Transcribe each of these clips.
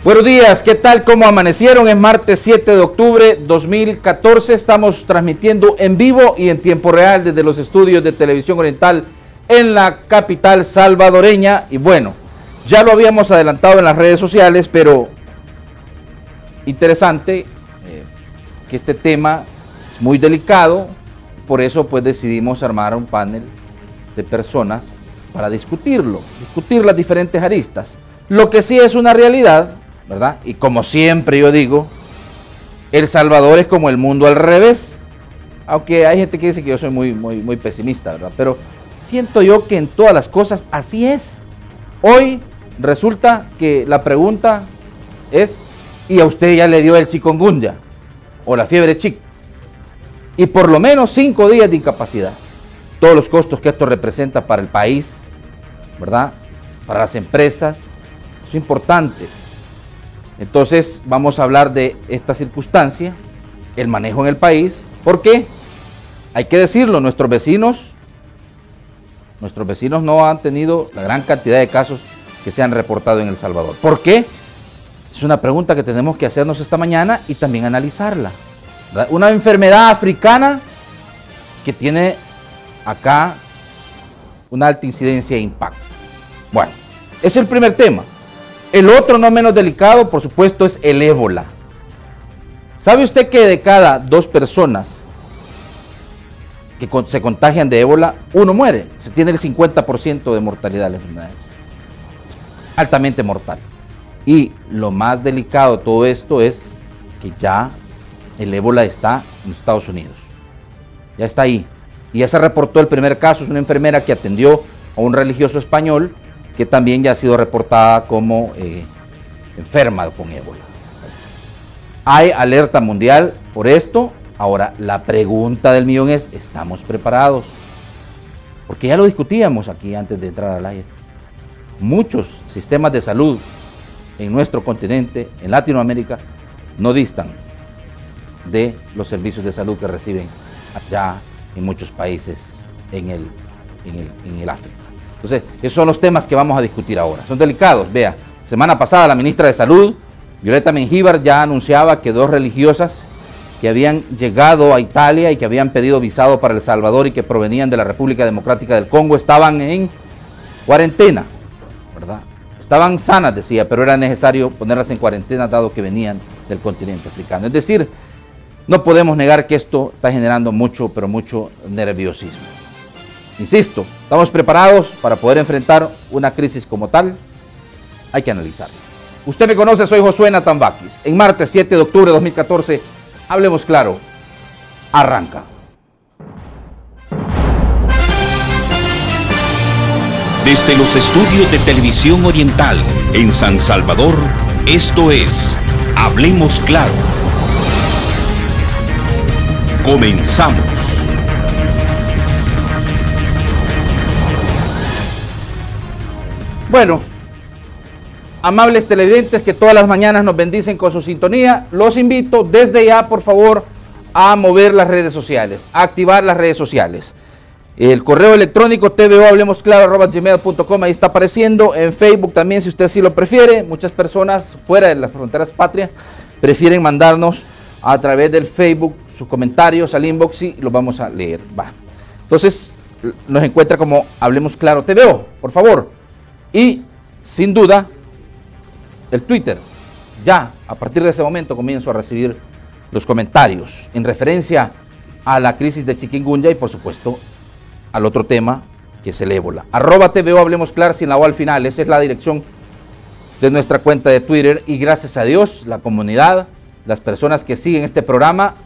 Buenos días, ¿qué tal? ¿Cómo amanecieron? Es martes 7 de octubre 2014. Estamos transmitiendo en vivo y en tiempo real desde los estudios de Televisión Oriental en la capital salvadoreña. Y bueno, ya lo habíamos adelantado en las redes sociales, pero interesante que este tema es muy delicado. Por eso pues decidimos armar un panel de personas para discutir las diferentes aristas. Lo que sí es una realidad, ¿verdad? Y como siempre yo digo, El Salvador es como el mundo al revés, aunque hay gente que dice que yo soy muy pesimista, ¿verdad? Pero siento yo que en todas las cosas así es. Hoy resulta que la pregunta es, ¿y a usted ya le dio el chikungunya o la fiebre chic? Y por lo menos 5 días de incapacidad. Todos los costos que esto representa para el país, ¿verdad? Para las empresas, es importante. Entonces vamos a hablar de esta circunstancia, el manejo en el país, porque hay que decirlo, nuestros vecinos no han tenido la gran cantidad de casos que se han reportado en El Salvador. ¿Por qué? Es una pregunta que tenemos que hacernos esta mañana y también analizarla, ¿verdad? Una enfermedad africana que tiene acá una alta incidencia e impacto. Bueno, es el primer tema. El otro, no menos delicado, por supuesto, es el ébola. ¿Sabe usted que de cada 2 personas que se contagian de ébola, 1 muere? Se tiene el 50% de mortalidad de la enfermedad. Altamente mortal. Y lo más delicado de todo esto es que ya el ébola está en Estados Unidos. Ya está ahí. Y ya se reportó el primer caso, es una enfermera que atendió a un religioso español que también ya ha sido reportada como enferma con ébola. Hay alerta mundial por esto. Ahora, la pregunta del millón es, ¿estamos preparados? Porque ya lo discutíamos aquí antes de entrar al aire. Muchos sistemas de salud en nuestro continente, en Latinoamérica, no distan de los servicios de salud que reciben allá en muchos países en el África. Entonces, esos son los temas que vamos a discutir ahora. Son delicados. Vea, semana pasada la ministra de Salud, Violeta Mengíbar, ya anunciaba que 2 religiosas que habían llegado a Italia y que habían pedido visado para El Salvador y que provenían de la República Democrática del Congo estaban en cuarentena, ¿verdad? Estaban sanas, decía, pero era necesario ponerlas en cuarentena dado que venían del continente africano. Es decir, no podemos negar que esto está generando mucho, pero mucho nerviosismo. Insisto, ¿estamos preparados para poder enfrentar una crisis como tal? Hay que analizarla. Usted me conoce, soy Josué Nathan Baquis. En martes 7 de octubre de 2014, hablemos claro, arranca. Desde los estudios de Televisión Oriental en San Salvador, esto es Hablemos Claro. Comenzamos. Bueno, amables televidentes que todas las mañanas nos bendicen con su sintonía, los invito desde ya, por favor, a mover las redes sociales, a activar las redes sociales. El correo electrónico tvohablemosclaro@gmail.com, ahí está apareciendo. En Facebook también, si usted así lo prefiere. Muchas personas fuera de las fronteras patrias prefieren mandarnos a través del Facebook sus comentarios al inbox y los vamos a leer. Va. Entonces, nos encuentra como Hablemos Claro TVO, por favor. Y, sin duda, el Twitter. Ya, a partir de ese momento, comienzo a recibir los comentarios en referencia a la crisis de chikungunya y, por supuesto, al otro tema, que es el ébola. @TVO Hablemos Claro, sin la O al final. Esa es la dirección de nuestra cuenta de Twitter. Y gracias a Dios, la comunidad, las personas que siguen este programa,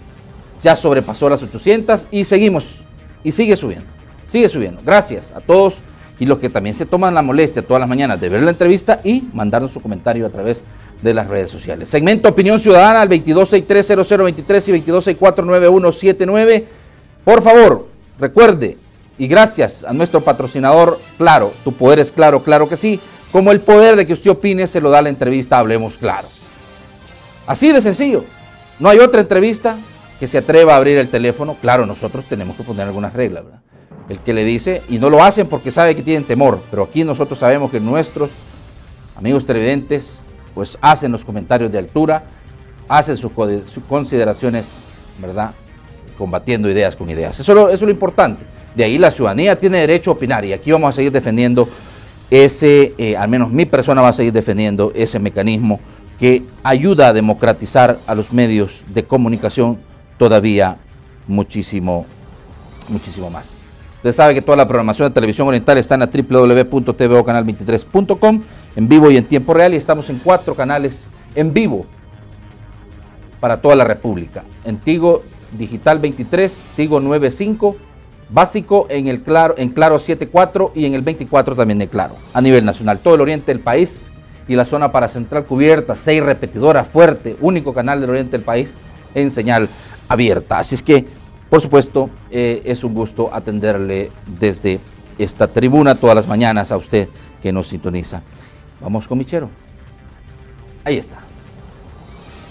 ya sobrepasó las 800 y seguimos. Y sigue subiendo. Sigue subiendo. Gracias a todos. Y los que también se toman la molestia todas las mañanas de ver la entrevista y mandarnos su comentario a través de las redes sociales. Segmento Opinión Ciudadana al 22630023 y 22649179. Por favor, recuerde, y gracias a nuestro patrocinador, Claro, tu poder es claro, claro que sí, como el poder de que usted opine se lo da la entrevista Hablemos Claro. Así de sencillo. No hay otra entrevista que se atreva a abrir el teléfono. Claro, nosotros tenemos que poner algunas reglas, ¿verdad? El que le dice, y no lo hacen porque sabe que tienen temor, pero aquí nosotros sabemos que nuestros amigos televidentes pues hacen los comentarios de altura, hacen sus consideraciones, ¿verdad?, combatiendo ideas con ideas. Eso es lo importante. De ahí la ciudadanía tiene derecho a opinar, y aquí vamos a seguir defendiendo ese, al menos mi persona va a seguir defendiendo ese mecanismo que ayuda a democratizar a los medios de comunicación todavía muchísimo más. Usted sabe que toda la programación de Televisión Oriental está en la www.tvocanal23.com, en vivo y en tiempo real, y estamos en 4 canales en vivo para toda la República. En Tigo Digital 23, Tigo 95, básico en el Claro, en Claro 74 y en el 24 también de Claro. A nivel nacional, todo el oriente del país y la zona paracentral cubierta, 6 repetidoras, fuerte, único canal del oriente del país en señal abierta. Así es que, por supuesto, es un gusto atenderle desde esta tribuna todas las mañanas a usted que nos sintoniza. Vamos con Michero. Ahí está.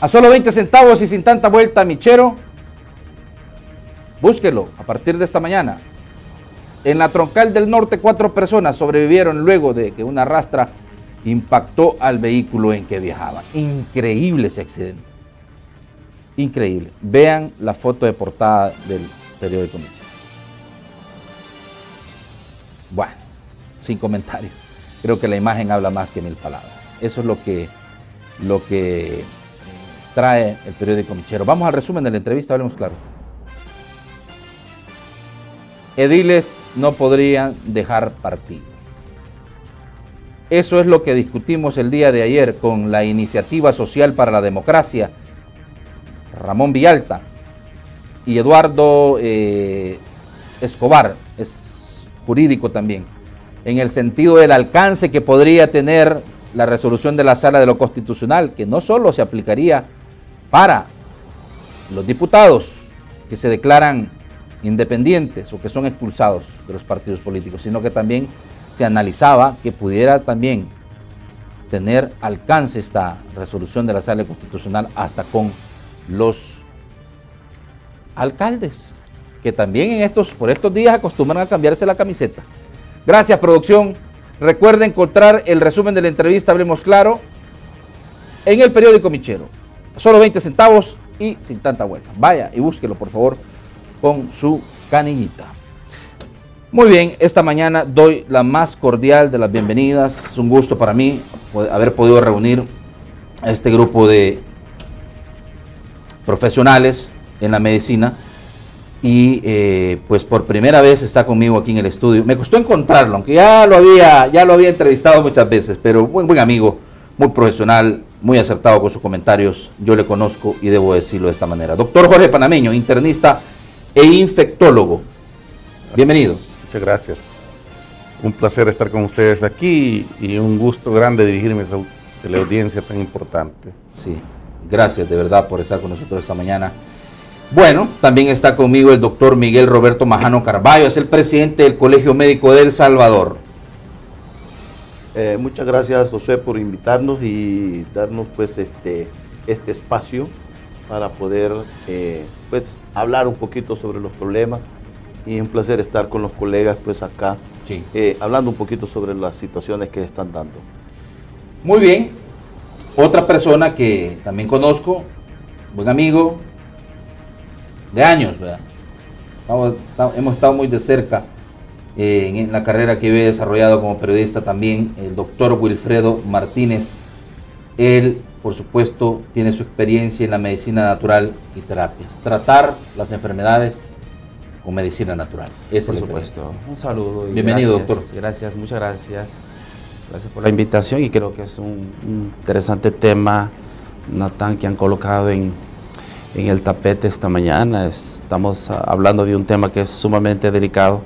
A solo 20 centavos y sin tanta vuelta, Michero. Búsquelo a partir de esta mañana. En la Troncal del Norte, 4 personas sobrevivieron luego de que una rastra impactó al vehículo en que viajaban. Increíble ese accidente. Increíble. Vean la foto de portada del periódico Michero. Bueno, sin comentarios. Creo que la imagen habla más que 1000 palabras. Eso es lo que trae el periódico Michero. Vamos al resumen de la entrevista, hablemos claro. Ediles no podrían dejar partidos. Eso es lo que discutimos el día de ayer con la Iniciativa Social para la Democracia, Ramón Villalta y Eduardo Escobar, es jurídico también, en el sentido del alcance que podría tener la resolución de la Sala de lo Constitucional, que no solo se aplicaría para los diputados que se declaran independientes o que son expulsados de los partidos políticos, sino que también se analizaba que pudiera también tener alcance esta resolución de la Sala Constitucional hasta con los alcaldes, que también por estos días acostumbran a cambiarse la camiseta. Gracias, producción. Recuerden encontrar el resumen de la entrevista Hablemos Claro en el periódico Michero. Solo 20 centavos y sin tanta vuelta. Vaya y búsquelo, por favor, con su canillita. Muy bien, esta mañana doy la más cordial de las bienvenidas. Es un gusto para mí haber podido reunir a este grupo de profesionales en la medicina y pues por primera vez está conmigo aquí en el estudio. Me costó encontrarlo, aunque ya lo había entrevistado muchas veces, pero buen amigo, muy profesional, muy acertado con sus comentarios. Yo le conozco y debo decirlo de esta manera. Doctor Jorge Panameño, internista e infectólogo. Bienvenido. Muchas gracias. Un placer estar con ustedes aquí y un gusto grande dirigirme a la audiencia tan importante. Sí, gracias de verdad por estar con nosotros esta mañana. Bueno, también está conmigo el doctor Miguel Roberto Majano Carballo, es el presidente del Colegio Médico de El Salvador. Muchas gracias, José, por invitarnos y darnos pues este espacio para poder pues hablar un poquito sobre los problemas, y es un placer estar con los colegas pues acá, sí, hablando un poquito sobre las situaciones que están dando. Muy bien, otra persona que también conozco, buen amigo de años, ¿verdad? Hemos estado muy de cerca en la carrera que he desarrollado como periodista también, el doctor Wilfredo Martínez. Él, por supuesto, tiene su experiencia en la medicina natural y terapias. Tratar las enfermedades con medicina natural. Por supuesto. Un saludo. Y bienvenido, gracias, doctor. Gracias, muchas gracias. Gracias por la invitación y creo que es un interesante tema, Natán, que han colocado en el tapete esta mañana. Estamos hablando de un tema que es sumamente delicado,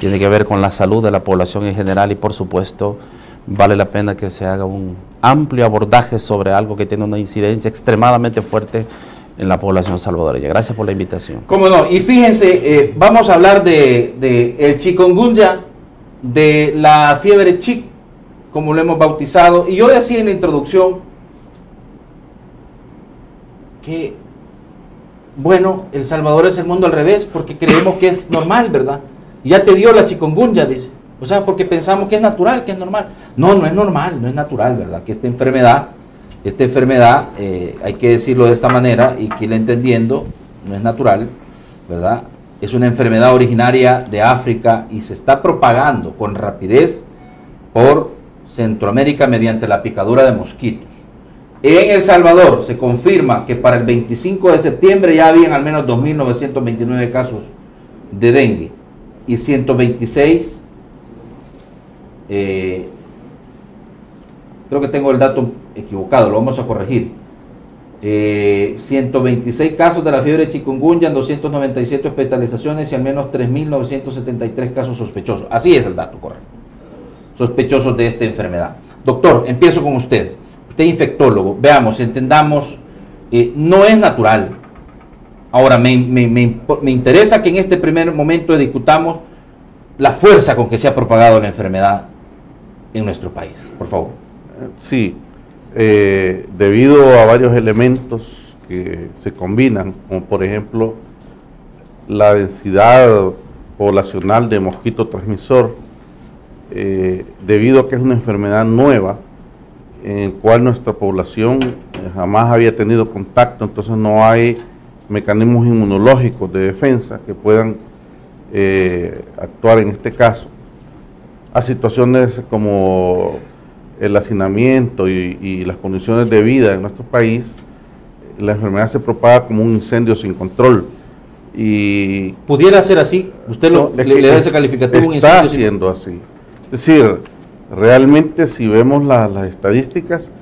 tiene que ver con la salud de la población en general y por supuesto vale la pena que se haga un amplio abordaje sobre algo que tiene una incidencia extremadamente fuerte en la población salvadoreña. Gracias por la invitación. Cómo no, y fíjense, vamos a hablar de el chikungunya, de la fiebre chic, como lo hemos bautizado, y yo decía en la introducción que bueno, El Salvador es el mundo al revés, porque creemos que es normal, ¿verdad? Ya te dio la chikungunya, dice. O sea, porque pensamos que es natural, que es normal. No, no es normal, no es natural, ¿verdad? Que esta enfermedad Esta enfermedad, hay que decirlo de esta manera y que irla entendiendo, no es natural, ¿verdad? Es una enfermedad originaria de África y se está propagando con rapidez por Centroamérica mediante la picadura de mosquitos. En El Salvador se confirma que para el 25 de septiembre ya habían al menos 2.929 casos de dengue y 126, creo que tengo el dato equivocado, lo vamos a corregir. 126 casos de la fiebre chikungunya, 297 hospitalizaciones y al menos 3.973 casos sospechosos. Así es el dato correcto. Sospechosos de esta enfermedad. Doctor, empiezo con usted. Usted es infectólogo. Veamos, entendamos, no es natural. Ahora, me interesa que en este primer momento discutamos la fuerza con que se ha propagado la enfermedad en nuestro país. Por favor. Sí. Debido a varios elementos que se combinan, como por ejemplo la densidad poblacional de mosquito transmisor, debido a que es una enfermedad nueva en la cual nuestra población jamás había tenido contacto, entonces no hay mecanismos inmunológicos de defensa que puedan actuar en este caso, a situaciones como el hacinamiento y las condiciones de vida en nuestro país. La enfermedad se propaga como un incendio sin control. Y ¿pudiera ser así? ¿Usted le da ese calificativo? Está siendo así. Es decir, realmente si vemos las estadísticas,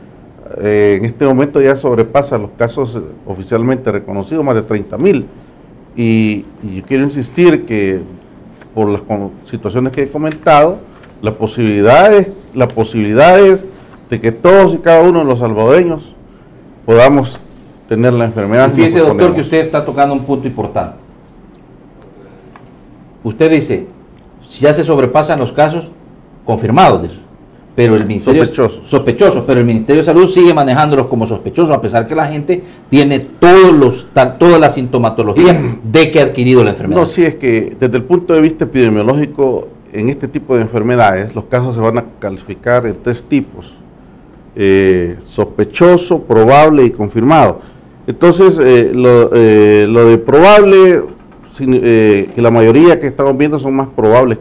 en este momento ya sobrepasa los casos oficialmente reconocidos, más de 30.000. Y yo quiero insistir que por las situaciones que he comentado, la posibilidad es de que todos y cada uno de los salvadoreños podamos tener la enfermedad. Y fíjese, doctor, que usted está tocando un punto importante. Usted dice, si ya se sobrepasan los casos confirmados, pero el Ministerio sospechosos, pero el Ministerio de Salud sigue manejándolos como sospechosos, a pesar que la gente tiene toda la sintomatología de que ha adquirido la enfermedad. No, sí, es que desde el punto de vista epidemiológico, en este tipo de enfermedades, los casos se van a calificar en 3 tipos: sospechoso, probable y confirmado. Entonces, lo de probable, que la mayoría que estamos viendo son más probables,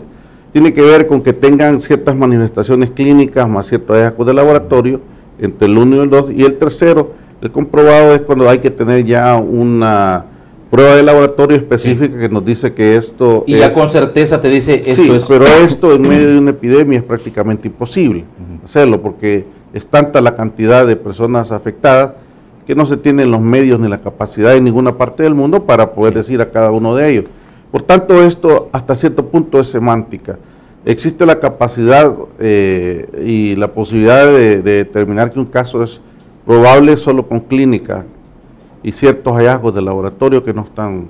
tiene que ver con que tengan ciertas manifestaciones clínicas más ciertos hallazgos de laboratorio, entre el 1 y el 2, y el tercero, el comprobado, es cuando hay que tener ya una prueba de laboratorio específica que nos dice que esto y ya con certeza te dice esto. Sí, es... pero esto en medio de una epidemia es prácticamente imposible hacerlo, porque es tanta la cantidad de personas afectadas que no se tienen los medios ni la capacidad en ninguna parte del mundo para poder decir a cada uno de ellos. Por tanto, esto hasta cierto punto es semántica. Existe la capacidad y la posibilidad de determinar que un caso es probable solo con clínica y ciertos hallazgos de laboratorio que no están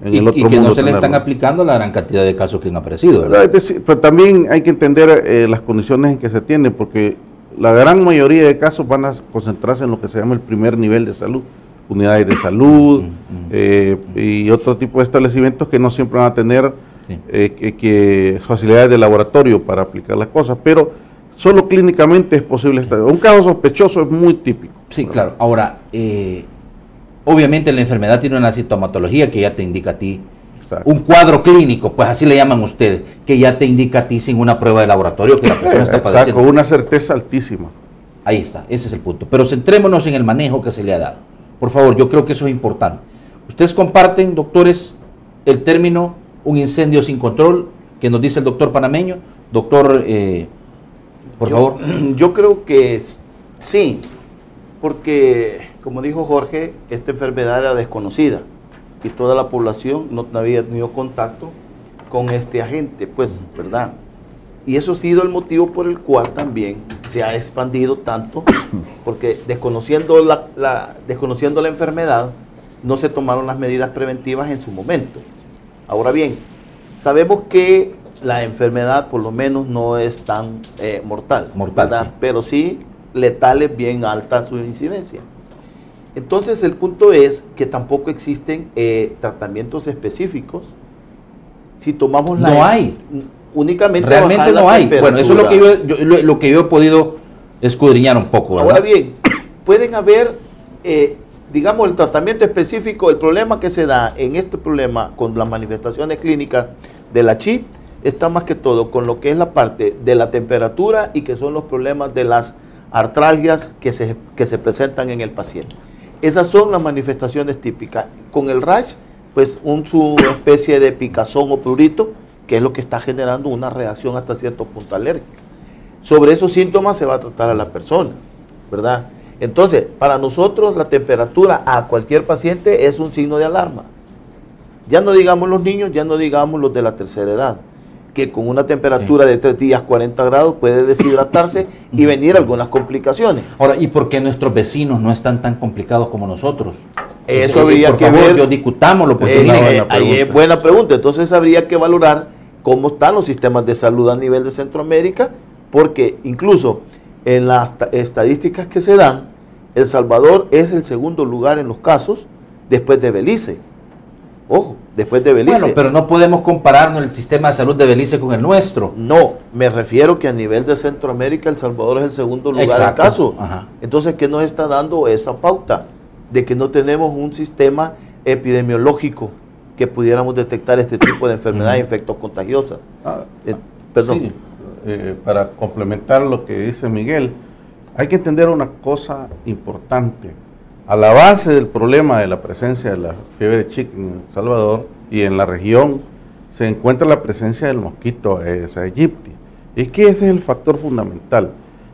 en el otro mundo. Y que no se le están aplicando la gran cantidad de casos que han aparecido, ¿verdad? Es decir, pero también hay que entender las condiciones en que se tienen, porque la gran mayoría de casos van a concentrarse en lo que se llama el primer nivel de salud, unidades de salud y otro tipo de establecimientos que no siempre van a tener facilidades de laboratorio para aplicar las cosas, pero solo clínicamente es posible estar. Un caso sospechoso es muy típico. Sí, ¿verdad? Claro. Ahora, obviamente la enfermedad tiene una sintomatología que ya te indica a ti. Exacto. Un cuadro clínico, pues así le llaman ustedes, que ya te indica a ti sin una prueba de laboratorio que la persona está padeciendo. Con una certeza altísima. Ahí está, ese es el punto. Pero centrémonos en el manejo que se le ha dado. Por favor, yo creo que eso es importante. ¿Ustedes comparten, doctores, el término un incendio sin control que nos dice el doctor panameño? Doctor, por favor. Yo creo que sí, porque como dijo Jorge, esta enfermedad era desconocida y toda la población no había tenido contacto con este agente, pues, ¿verdad? Y eso ha sido el motivo por el cual también se ha expandido tanto, porque desconociendo la enfermedad, no se tomaron las medidas preventivas en su momento. Ahora bien, sabemos que la enfermedad por lo menos no es tan mortal, ¿verdad? Sí. Pero sí letal, es bien alta su incidencia. Entonces el punto es que tampoco existen tratamientos específicos. Si tomamos no hay. Únicamente realmente no hay. Bueno, eso es lo que yo he podido escudriñar un poco, ¿verdad? Ahora bien, pueden haber, digamos, el tratamiento específico, el problema que se da en este problema con las manifestaciones clínicas de la CHI, está más que todo con lo que es la parte de la temperatura y que son los problemas de las artralgias que se presentan en el paciente. Esas son las manifestaciones típicas. Con el rash, pues su especie de picazón o prurito, que es lo que está generando una reacción hasta cierto punto alérgica. Sobre esos síntomas se va a tratar a la persona, ¿verdad? Entonces, para nosotros la temperatura a cualquier paciente es un signo de alarma. Ya no digamos los niños, ya no digamos los de la tercera edad, que con una temperatura de 3 días, 40 grados, puede deshidratarse y venir algunas complicaciones. Ahora, ¿y por qué nuestros vecinos no están tan complicados como nosotros? Eso habría que ver. Yo discutámoslo, porque ahí es buena pregunta. Entonces habría que valorar cómo están los sistemas de salud a nivel de Centroamérica, porque incluso en las estadísticas que se dan, El Salvador es el segundo lugar en los casos después de Belice. Ojo, después de Belice. Bueno, pero no podemos compararnos el sistema de salud de Belice con el nuestro. No, me refiero que a nivel de Centroamérica El Salvador es el segundo lugar en casos. Entonces, ¿qué nos está dando esa pauta? De que no tenemos un sistema epidemiológico que pudiéramos detectar este tipo de enfermedades infectos contagiosas. Perdón. Sí, para complementar lo que dice Miguel, hay que entender una cosa importante. A la base del problema de la presencia de la fiebre chica en El Salvador y en la región se encuentra la presencia del mosquito Aedes aegypti. Es que ese es el factor fundamental.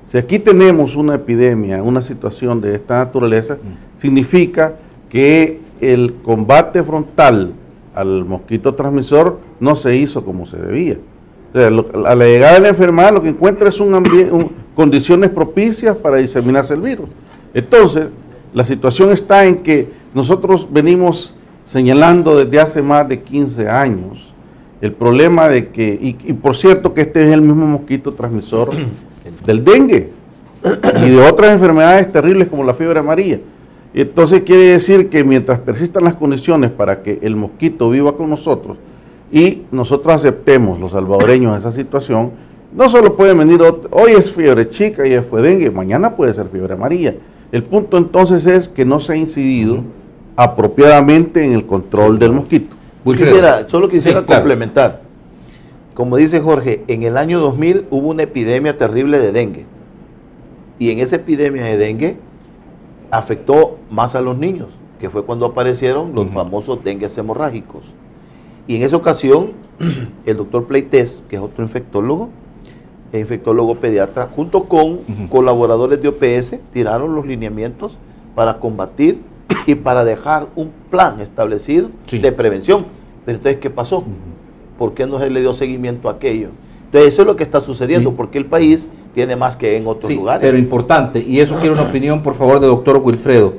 Si aquí tenemos una epidemia, una situación de esta naturaleza, significa que el combate frontal al mosquito transmisor no se hizo como se debía. O sea, a la llegada de la enfermedad lo que encuentra es condiciones propicias para diseminarse el virus. Entonces, la situación está en que nosotros venimos señalando desde hace más de 15 años el problema de que, y por cierto que este es el mismo mosquito transmisor del dengue y de otras enfermedades terribles como la fiebre amarilla. Entonces quiere decir que mientras persistan las condiciones para que el mosquito viva con nosotros y nosotros aceptemos, los salvadoreños, esa situación, no solo puede venir, hoy es fiebre chica y fue dengue, mañana puede ser fiebre amarilla. El punto entonces es que no se ha incidido apropiadamente en el control del mosquito. Solo quisiera complementar. Como dice Jorge, en el año 2000 hubo una epidemia terrible de dengue. Y en esa epidemia de dengue afectó más a los niños, que fue cuando aparecieron los famosos dengues hemorrágicos. Y en esa ocasión, el doctor Pleites, que es otro infectólogo pediatra, junto con colaboradores de OPS, tiraron los lineamientos para combatir y para dejar un plan establecido de prevención. Pero entonces, ¿qué pasó? ¿Por qué no se le dio seguimiento a aquello? Entonces, eso es lo que está sucediendo, porque el país tiene más que en otros lugares. Pero importante, y eso quiero una opinión, por favor, del doctor Wilfredo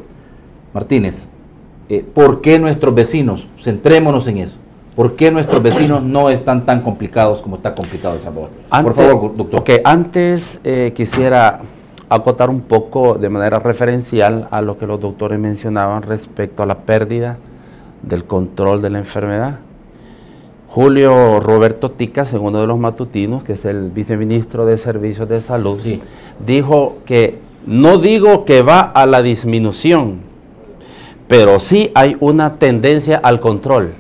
Martínez. ¿Por qué nuestros vecinos, centrémonos en eso, por qué nuestros vecinos no están tan complicados como está complicado El Salvador? Por favor, doctor. Antes quisiera acotar un poco de manera referencial a lo que los doctores mencionaban respecto a la pérdida del control de la enfermedad. Julio Roberto Ticas, en uno de los matutinos, que es el viceministro de Servicios de Salud, dijo que no digo que va a la disminución, pero sí hay una tendencia al control.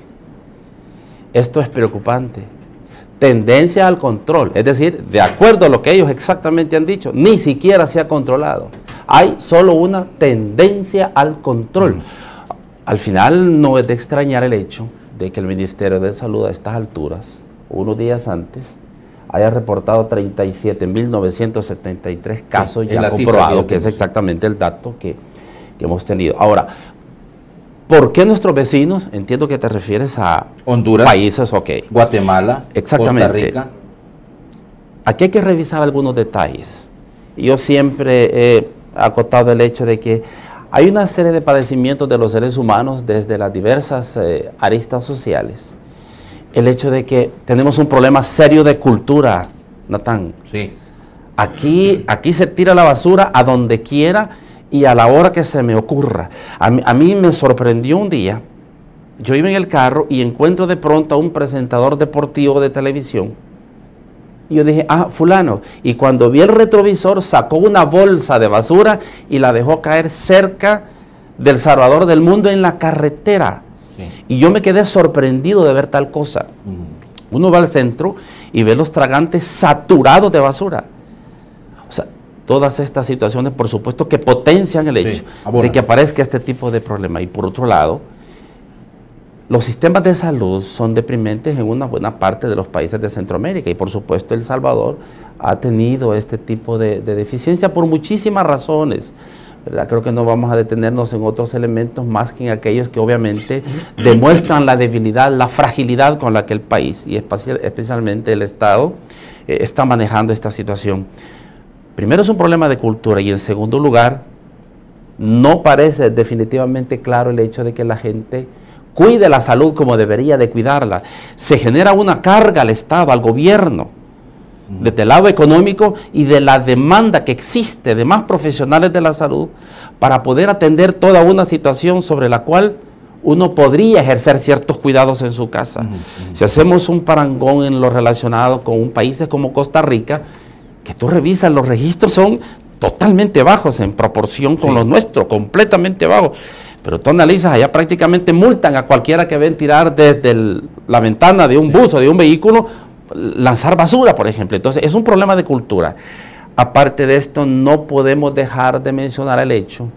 Esto es preocupante. Tendencia al control, es decir, de acuerdo a lo que ellos exactamente han dicho, ni siquiera se ha controlado. Hay solo una tendencia al control. Al final no es de extrañar el hecho de que el Ministerio de Salud a estas alturas, unos días antes, haya reportado 37.973 casos ya comprobados, que es exactamente el dato que hemos tenido. Ahora, ¿por qué nuestros vecinos? Entiendo que te refieres a Honduras, países, Guatemala, exactamente. Costa Rica. Aquí hay que revisar algunos detalles. Yo siempre he acotado el hecho de que hay una serie de padecimientos de los seres humanos desde las diversas aristas sociales. El hecho de que tenemos un problema serio de cultura, Natán. Sí. Aquí se tira la basura a donde quiera y a la hora que se me ocurra. A mí me sorprendió un día, yo iba en el carro y encuentro de pronto a un presentador deportivo de televisión Y yo dije, ah, fulano. Y cuando vi el retrovisor, sacó una bolsa de basura y la dejó caer cerca del Salvador del Mundo en la carretera. Sí. Y yo me quedé sorprendido de ver tal cosa. Uno va al centro y ve los tragantes saturados de basura. O sea, todas estas situaciones, por supuesto, que potencian el hecho de que aparezca este tipo de problema. Y por otro lado, los sistemas de salud son deprimentes en una buena parte de los países de Centroamérica y por supuesto El Salvador ha tenido este tipo de deficiencia por muchísimas razones, ¿verdad? Creo que no vamos a detenernos en otros elementos más que en aquellos que obviamente demuestran la debilidad, la fragilidad con la que el país y especialmente el Estado está manejando esta situación. Primero es un problema de cultura y en segundo lugar no parece definitivamente claro el hecho de que la gente cuide la salud como debería de cuidarla. Se genera una carga al Estado, al gobierno, desde el lado económico y de la demanda que existe de más profesionales de la salud para poder atender toda una situación sobre la cual uno podría ejercer ciertos cuidados en su casa. Si hacemos un parangón en lo relacionado con países como Costa Rica, que tú revisas, los registros son totalmente bajos en proporción con los nuestros, completamente bajos. Pero tú analizas, allá prácticamente multan a cualquiera que ven tirar desde la ventana de un bus o de un vehículo, lanzar basura, por ejemplo. Entonces, es un problema de cultura. Aparte de esto, no podemos dejar de mencionar el hecho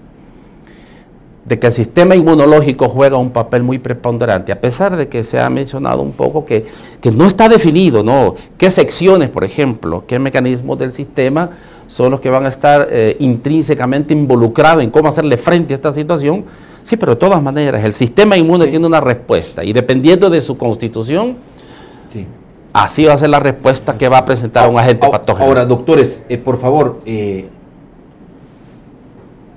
de que el sistema inmunológico juega un papel muy preponderante, a pesar de que se ha mencionado un poco que no está definido, ¿no? ¿Qué secciones, por ejemplo, qué mecanismos del sistema son los que van a estar intrínsecamente involucrados en cómo hacerle frente a esta situación? Sí, pero de todas maneras, el sistema inmune tiene una respuesta y dependiendo de su constitución, así va a ser la respuesta que va a presentar un agente patógeno. Ahora, doctores, por favor,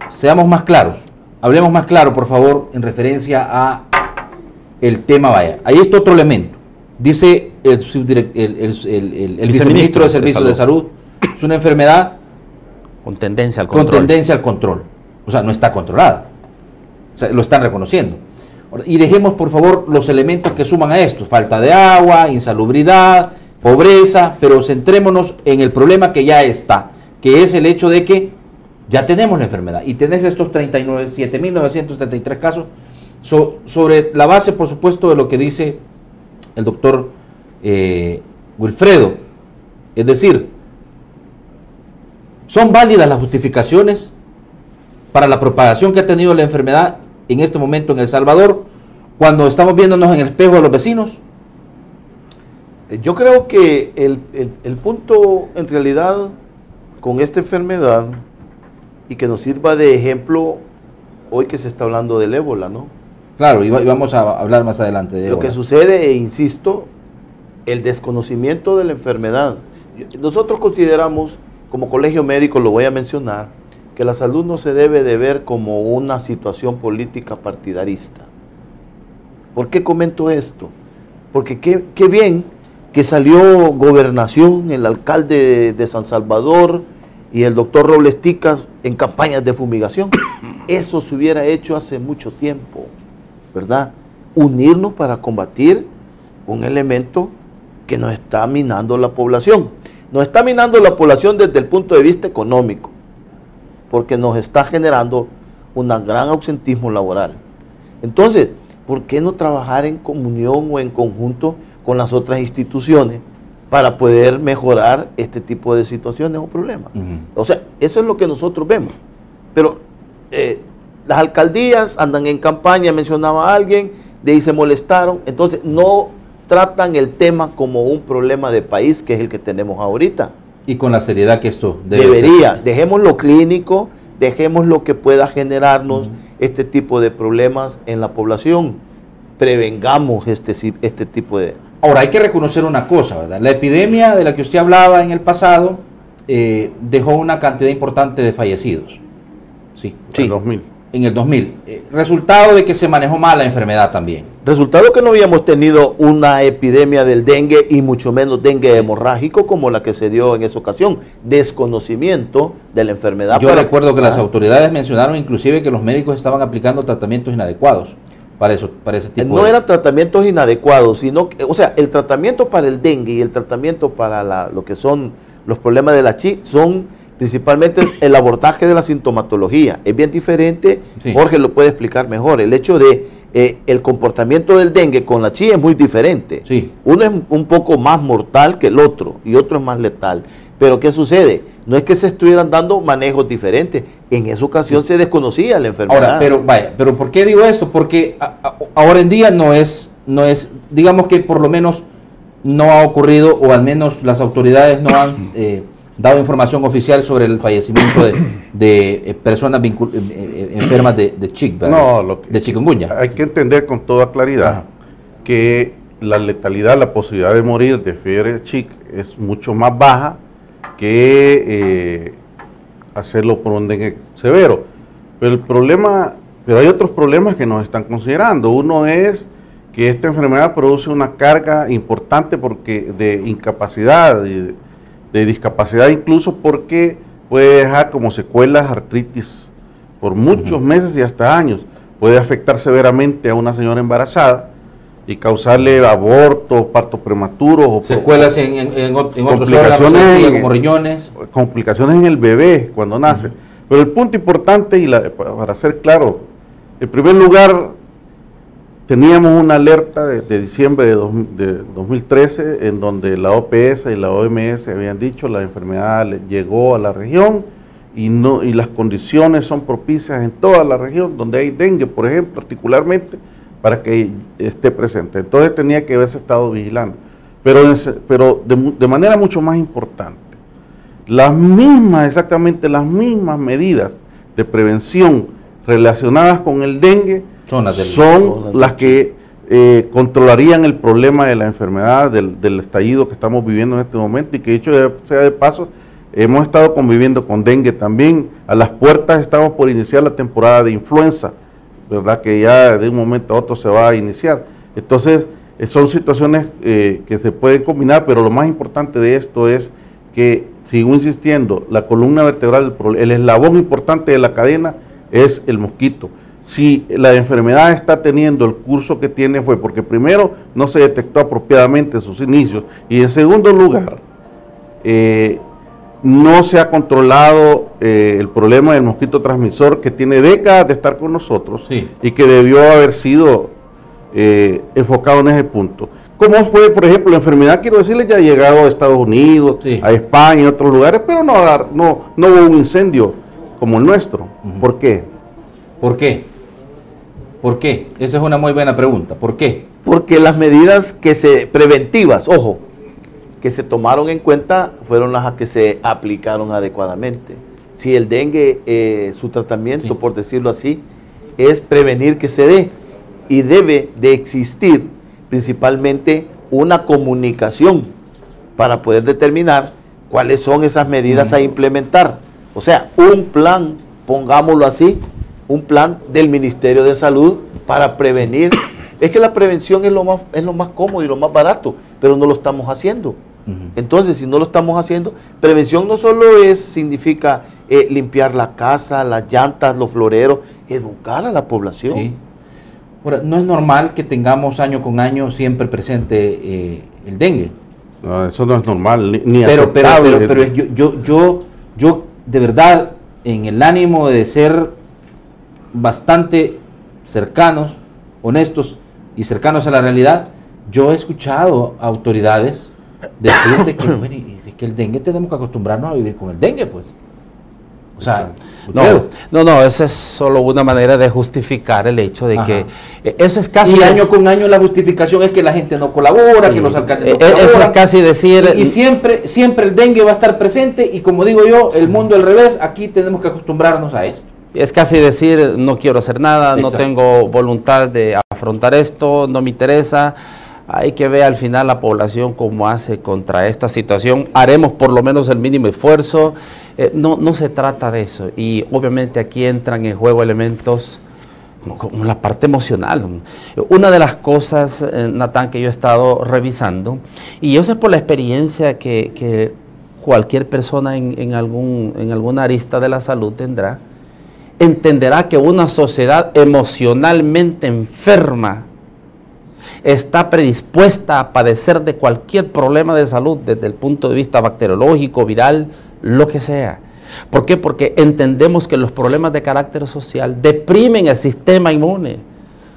seamos más claros, hablemos más claro, por favor, en referencia a el tema, vaya. Ahí está otro elemento. Dice el viceministro de Servicios de Salud, es una enfermedad con tendencia al control. Con tendencia al control. O sea, no está controlada. O sea, lo están reconociendo. Y dejemos, por favor, los elementos que suman a esto. Falta de agua, insalubridad, pobreza, pero centrémonos en el problema que ya está, que es el hecho de que ya tenemos la enfermedad. Y tenés estos 7.933 casos sobre la base, por supuesto, de lo que dice el doctor Wilfredo. Es decir, ¿son válidas las justificaciones para la propagación que ha tenido la enfermedad en este momento en El Salvador, cuando estamos viéndonos en el espejo de los vecinos? Yo creo que el punto en realidad con esta enfermedad, y que nos sirva de ejemplo hoy que se está hablando del ébola, ¿no? Claro, y vamos a hablar más adelante de ébola. Lo que sucede, e insisto, el desconocimiento de la enfermedad. Nosotros consideramos, como colegio médico, lo voy a mencionar, que la salud no se debe de ver como una situación política partidarista. ¿Por qué comento esto? Porque qué bien que salió Gobernación, el alcalde de San Salvador y el doctor Robles Ticas en campañas de fumigación. Eso se hubiera hecho hace mucho tiempo, ¿verdad? Unirnos para combatir un elemento que nos está minando la población. Nos está minando la población desde el punto de vista económico, porque nos está generando un gran ausentismo laboral. Entonces, ¿por qué no trabajar en comunión o en conjunto con las otras instituciones para poder mejorar este tipo de situaciones o problemas? O sea, eso es lo que nosotros vemos. Pero las alcaldías andan en campaña, mencionaba a alguien, de ahí se molestaron, entonces no tratan el tema como un problema de país, que es el que tenemos ahorita. Y con la seriedad que esto debería. Dejemos lo clínico, dejemos lo que pueda generarnos este tipo de problemas en la población. Prevengamos este tipo de... Ahora, hay que reconocer una cosa, ¿verdad? La epidemia de la que usted hablaba en el pasado dejó una cantidad importante de fallecidos. Sí. En el 2000. En el 2000. Resultado de que se manejó mal la enfermedad también. Resultado que no habíamos tenido una epidemia del dengue y mucho menos dengue hemorrágico como la que se dio en esa ocasión. Desconocimiento de la enfermedad. Yo recuerdo que las autoridades mencionaron inclusive que los médicos estaban aplicando tratamientos inadecuados para ese tipo no eran tratamientos inadecuados, sino que, o sea, el tratamiento para el dengue y el tratamiento para lo que son los problemas de la chi son principalmente el abordaje de la sintomatología. Es bien diferente, sí. Jorge lo puede explicar mejor. El hecho de el comportamiento del dengue con la chi es muy diferente. Sí. Uno es un poco más mortal que el otro y otro es más letal. Pero ¿qué sucede? No es que se estuvieran dando manejos diferentes. En esa ocasión se desconocía la enfermedad. Ahora, pero ¿por qué digo esto? Porque ahora en día no es, digamos que por lo menos no ha ocurrido, o al menos las autoridades no han dado información oficial sobre el fallecimiento de personas enfermas de chikungunya. Hay que entender con toda claridad que la letalidad, la posibilidad de morir de fiebre chick es mucho más baja que hacerlo por un dengue severo. Pero hay otros problemas que nos están considerando. Uno es que esta enfermedad produce una carga importante de incapacidad, de discapacidad, incluso porque puede dejar como secuelas artritis por muchos meses y hasta años. Puede afectar severamente a una señora embarazada y causarle abortos, partos prematuros. O secuelas en otros órganos, como riñones. Complicaciones en el bebé cuando nace. Pero el punto importante, para ser claro, en primer lugar, teníamos una alerta de diciembre de 2013 en donde la OPS y la OMS habían dicho la enfermedad llegó a la región y las condiciones son propicias en toda la región donde hay dengue, por ejemplo, particularmente, para que esté presente. Entonces tenía que haberse estado vigilando. Pero de manera mucho más importante, exactamente las mismas medidas de prevención relacionadas con el dengue son las que controlarían el problema de la enfermedad, del estallido que estamos viviendo en este momento, y que dicho sea de paso, hemos estado conviviendo con dengue también. A las puertas estamos por iniciar la temporada de influenza, ¿verdad? Que ya de un momento a otro se va a iniciar. Entonces, son situaciones que se pueden combinar, pero lo más importante de esto es que, sigo insistiendo, la columna vertebral, el eslabón importante de la cadena es el mosquito. Si la enfermedad está teniendo el curso que tiene fue porque primero no se detectó apropiadamente sus inicios y en segundo lugar no se ha controlado el problema del mosquito transmisor que tiene décadas de estar con nosotros, sí, y que debió haber sido enfocado en ese punto. ¿Cómo fue, por ejemplo, la enfermedad? Quiero decirles, ya ha llegado a Estados Unidos, sí, a España y a otros lugares, pero no hubo un incendio como el nuestro. ¿Por qué? ¿Por qué? ¿Por qué? Esa es una muy buena pregunta. ¿Por qué? Porque las medidas preventivas, ojo, que se tomaron en cuenta fueron las que se aplicaron adecuadamente. Si el dengue, su tratamiento, sí, por decirlo así, es prevenir que se dé, y debe de existir principalmente una comunicación para poder determinar cuáles son esas medidas a implementar. O sea, un plan, pongámoslo así, un plan del Ministerio de Salud para prevenir. Es que la prevención es lo más cómodo y lo más barato, pero no lo estamos haciendo. Entonces, si no lo estamos haciendo, prevención no solo significa limpiar la casa, las llantas, los floreros, educar a la población. Sí. Ahora, no es normal que tengamos año con año siempre presente el dengue. No, eso no es normal, ni aceptable. Pero yo de verdad, en el ánimo de ser bastante cercanos, honestos y cercanos a la realidad, yo he escuchado a autoridades decir de que, bueno, que el dengue tenemos que acostumbrarnos a vivir con el dengue, pues. O sea, no, esa es solo una manera de justificar el hecho de que eso es casi... Y año con año la justificación es que la gente no colabora, sí, que los alcaldes no colaboran. Eso es casi decir... Y siempre el dengue va a estar presente, y como digo yo, el mundo al revés, aquí tenemos que acostumbrarnos a esto. Es casi decir, no quiero hacer nada, exacto, no tengo voluntad de afrontar esto, no me interesa. Hay que ver al final la población cómo hace contra esta situación. Haremos por lo menos el mínimo esfuerzo. No se trata de eso. Y obviamente aquí entran en juego elementos como la parte emocional. Una de las cosas, Natán, que yo he estado revisando, y eso es por la experiencia que cualquier persona en alguna arista de la salud tendrá, entenderá que una sociedad emocionalmente enferma está predispuesta a padecer de cualquier problema de salud desde el punto de vista bacteriológico, viral, lo que sea. ¿Por qué? Porque entendemos que los problemas de carácter social deprimen el sistema inmune.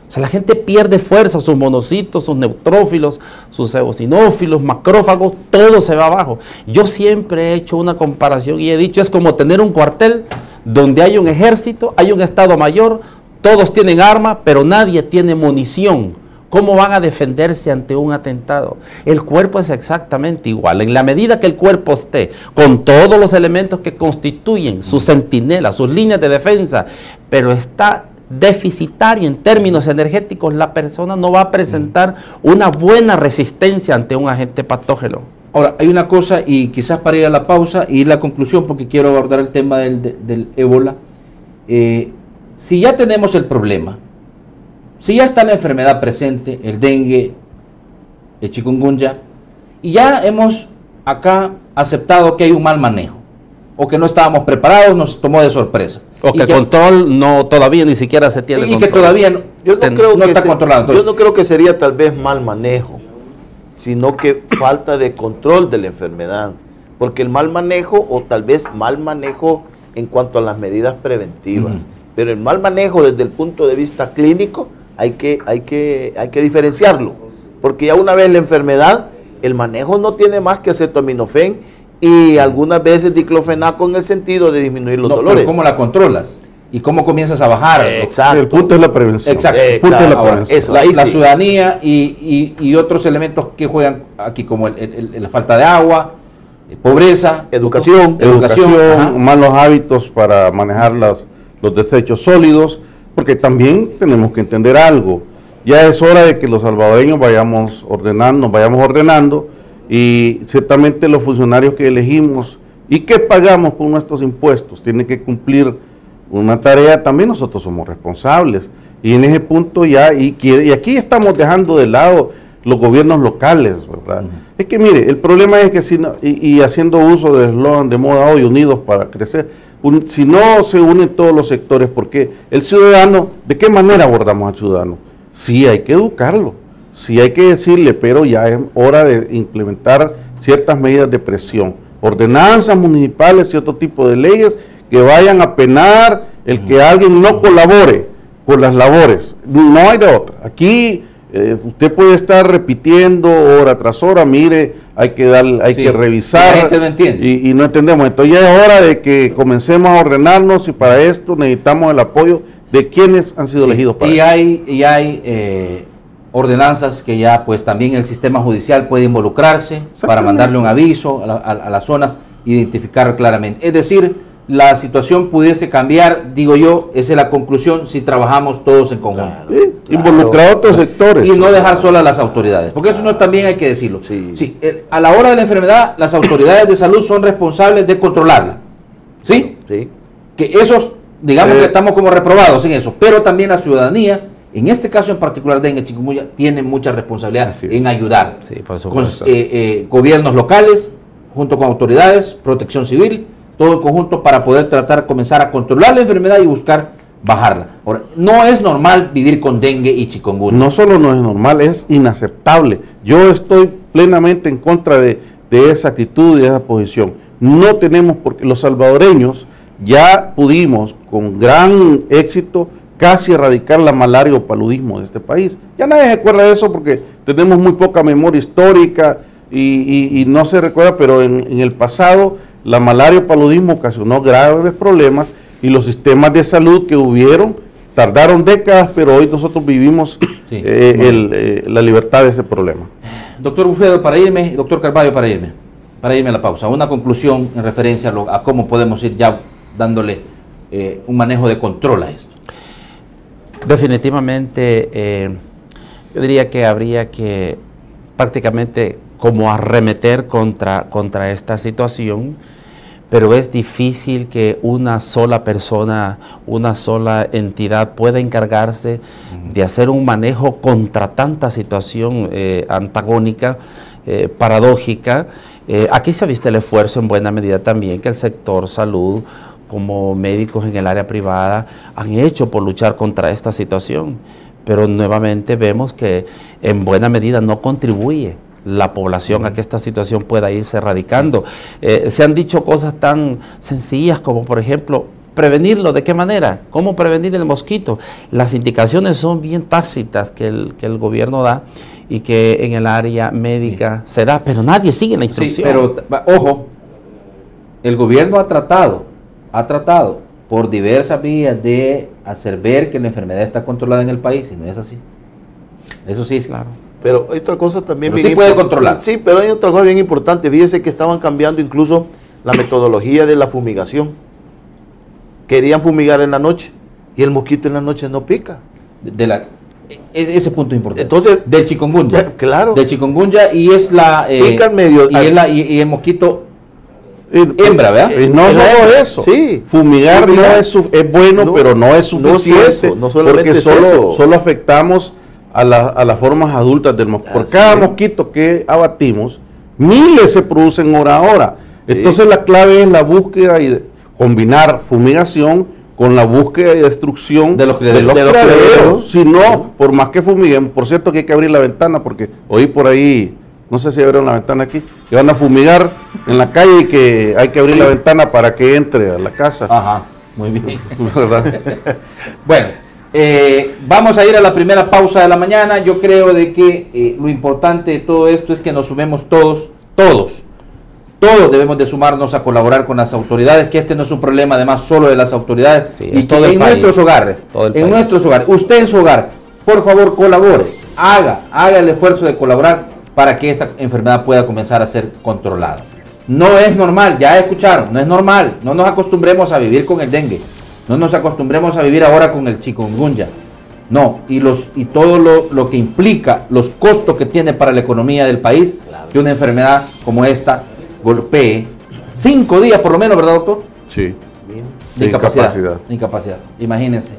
O sea, la gente pierde fuerza, sus monocitos, sus neutrófilos, sus eosinófilos, macrófagos, todo se va abajo. Yo siempre he hecho una comparación y he dicho, es como tener un cuartel donde hay un ejército, hay un estado mayor, todos tienen arma, pero nadie tiene munición. ¿Cómo van a defenderse ante un atentado? El cuerpo es exactamente igual. En la medida que el cuerpo esté con todos los elementos que constituyen sus centinelas, sus líneas de defensa, pero está deficitario en términos energéticos, la persona no va a presentar una buena resistencia ante un agente patógeno. Ahora, hay una cosa, y quizás para ir a la pausa y la conclusión, porque quiero abordar el tema del ébola. Si ya tenemos el problema, si ya está la enfermedad presente, el dengue, el chikungunya, y ya hemos acá aceptado que hay un mal manejo, o que no estábamos preparados, nos tomó de sorpresa. O que el control no, todavía ni siquiera se tiene control. Y que todavía no, no está controlado. Yo no creo que sería tal vez mal manejo, sino que falta de control de la enfermedad. Porque el mal manejo, o tal vez mal manejo en cuanto a las medidas preventivas, pero el mal manejo desde el punto de vista clínico, hay que diferenciarlo, porque ya una vez la enfermedad, el manejo no tiene más que acetaminofén y algunas veces diclofenaco en el sentido de disminuir los dolores. Pero ¿cómo la controlas? ¿Y cómo comienzas a bajar? Exacto. El punto es la prevención. Exacto. El punto es la prevención. Ahora, la ciudadanía y otros elementos que juegan aquí, como la falta de agua, pobreza, educación, malos hábitos para manejar los desechos sólidos. Porque también tenemos que entender algo. Ya es hora de que los salvadoreños vayamos ordenando y ciertamente los funcionarios que elegimos y que pagamos con nuestros impuestos tienen que cumplir una tarea. También nosotros somos responsables. Y en ese punto y aquí estamos dejando de lado los gobiernos locales, ¿verdad? Es que mire, el problema es que y haciendo uso del eslogan de moda hoy, unidos para crecer, si no se unen todos los sectores, porque el ciudadano, ¿de qué manera abordamos al ciudadano? Sí hay que educarlo, sí hay que decirle, pero ya es hora de implementar ciertas medidas de presión, ordenanzas municipales y otro tipo de leyes que vayan a penar el que alguien no colabore con las labores. No hay de otra. Aquí usted puede estar repitiendo hora tras hora, mire, hay que revisar. La gente no entiende. Y no entendemos. Entonces ya es hora de que comencemos a ordenarnos y para esto necesitamos el apoyo de quienes han sido elegidos para eso. Hay ordenanzas que ya pues también el sistema judicial puede involucrarse para mandarle un aviso a las zonas, identificar claramente. Es decir, la situación pudiese cambiar, digo yo, esa es la conclusión, si trabajamos todos en conjunto. Claro, involucrar a otros sectores. Y no dejar solas a las autoridades, porque eso no, también hay que decirlo. Sí, a la hora de la enfermedad, las autoridades de salud son responsables de controlarla. ¿Sí? Sí. Que esos, digamos que estamos como reprobados en eso, pero también la ciudadanía, en este caso en particular de chikungunya, tiene mucha responsabilidad en ayudar. Sí, por con supuesto. Gobiernos locales, junto con autoridades, protección civil, todo en conjunto para poder comenzar a controlar la enfermedad y buscar bajarla. Ahora, no es normal vivir con dengue y chikungunya. No solo no es normal, es inaceptable. Yo estoy plenamente en contra de esa actitud y de esa posición. No tenemos, porque los salvadoreños ya pudimos con gran éxito casi erradicar la malaria o paludismo de este país. Ya nadie se acuerda de eso porque tenemos muy poca memoria histórica y no se recuerda, pero en el pasado la malaria o paludismo ocasionó graves problemas y los sistemas de salud que hubieron tardaron décadas, pero hoy nosotros vivimos la libertad de ese problema. Doctor Bufedo, para irme, doctor Carvalho, para irme a la pausa, una conclusión en referencia a cómo podemos ir ya dándole un manejo de control a esto. Definitivamente, yo diría que habría que prácticamente como arremeter contra esta situación, pero es difícil que una sola persona, una sola entidad pueda encargarse de hacer un manejo contra tanta situación antagónica, paradójica. Aquí se ha visto el esfuerzo en buena medida también que el sector salud, como médicos en el área privada han hecho por luchar contra esta situación, pero nuevamente vemos que en buena medida no contribuye la población a que esta situación pueda irse erradicando. Se han dicho cosas tan sencillas como, por ejemplo, prevenirlo. ¿De qué manera? ¿Cómo prevenir el mosquito? Las indicaciones son bien tácitas que el gobierno da y que en el área médica se da, pero nadie sigue la instrucción. Sí, pero ojo, el gobierno ha tratado por diversas vías de hacer ver que la enfermedad está controlada en el país, y no es así. Eso sí es claro. Pero hay otra cosa también Pero sí puede controlar. Sí, pero hay otra cosa bien importante. Fíjese que estaban cambiando incluso la metodología de la fumigación. Querían fumigar en la noche y el mosquito en la noche no pica. Ese punto es importante. Entonces, del chikungunya. Claro. Del chikungunya, y es la pican medio y el mosquito hembra, ¿verdad? Y no solo eso. Sí. Fumigar no es bueno, pero no es suficiente. No solamente porque es eso. solo afectamos a las formas adultas del mosquito. Por cada mosquito que abatimos, miles se producen hora a hora. Entonces la clave es la búsqueda y combinar fumigación con la búsqueda y destrucción de los criaderos. Si no, por más que fumiguen, por cierto que hay que abrir la ventana, porque oí por ahí, no sé si abrieron la ventana aquí, que van a fumigar en la calle y que hay que abrir la ventana para que entre a la casa. Ajá, muy bien. ¿Verdad? Bueno, vamos a ir a la primera pausa de la mañana. Yo creo de que lo importante de todo esto es que nos sumemos todos debemos de sumarnos a colaborar con las autoridades, que este no es un problema además solo de las autoridades, sí, y todo en nuestros hogares, usted en su hogar, por favor colabore, haga el esfuerzo de colaborar para que esta enfermedad pueda comenzar a ser controlada. No es normal, ya escucharon, no es normal, no nos acostumbremos a vivir con el dengue, no nos acostumbremos a vivir ahora con el chikungunya, no, y todo lo que implica, los costos que tiene para la economía del país, de una enfermedad como esta golpee 5 días por lo menos, ¿verdad, doctor? Sí. De incapacidad, imagínense.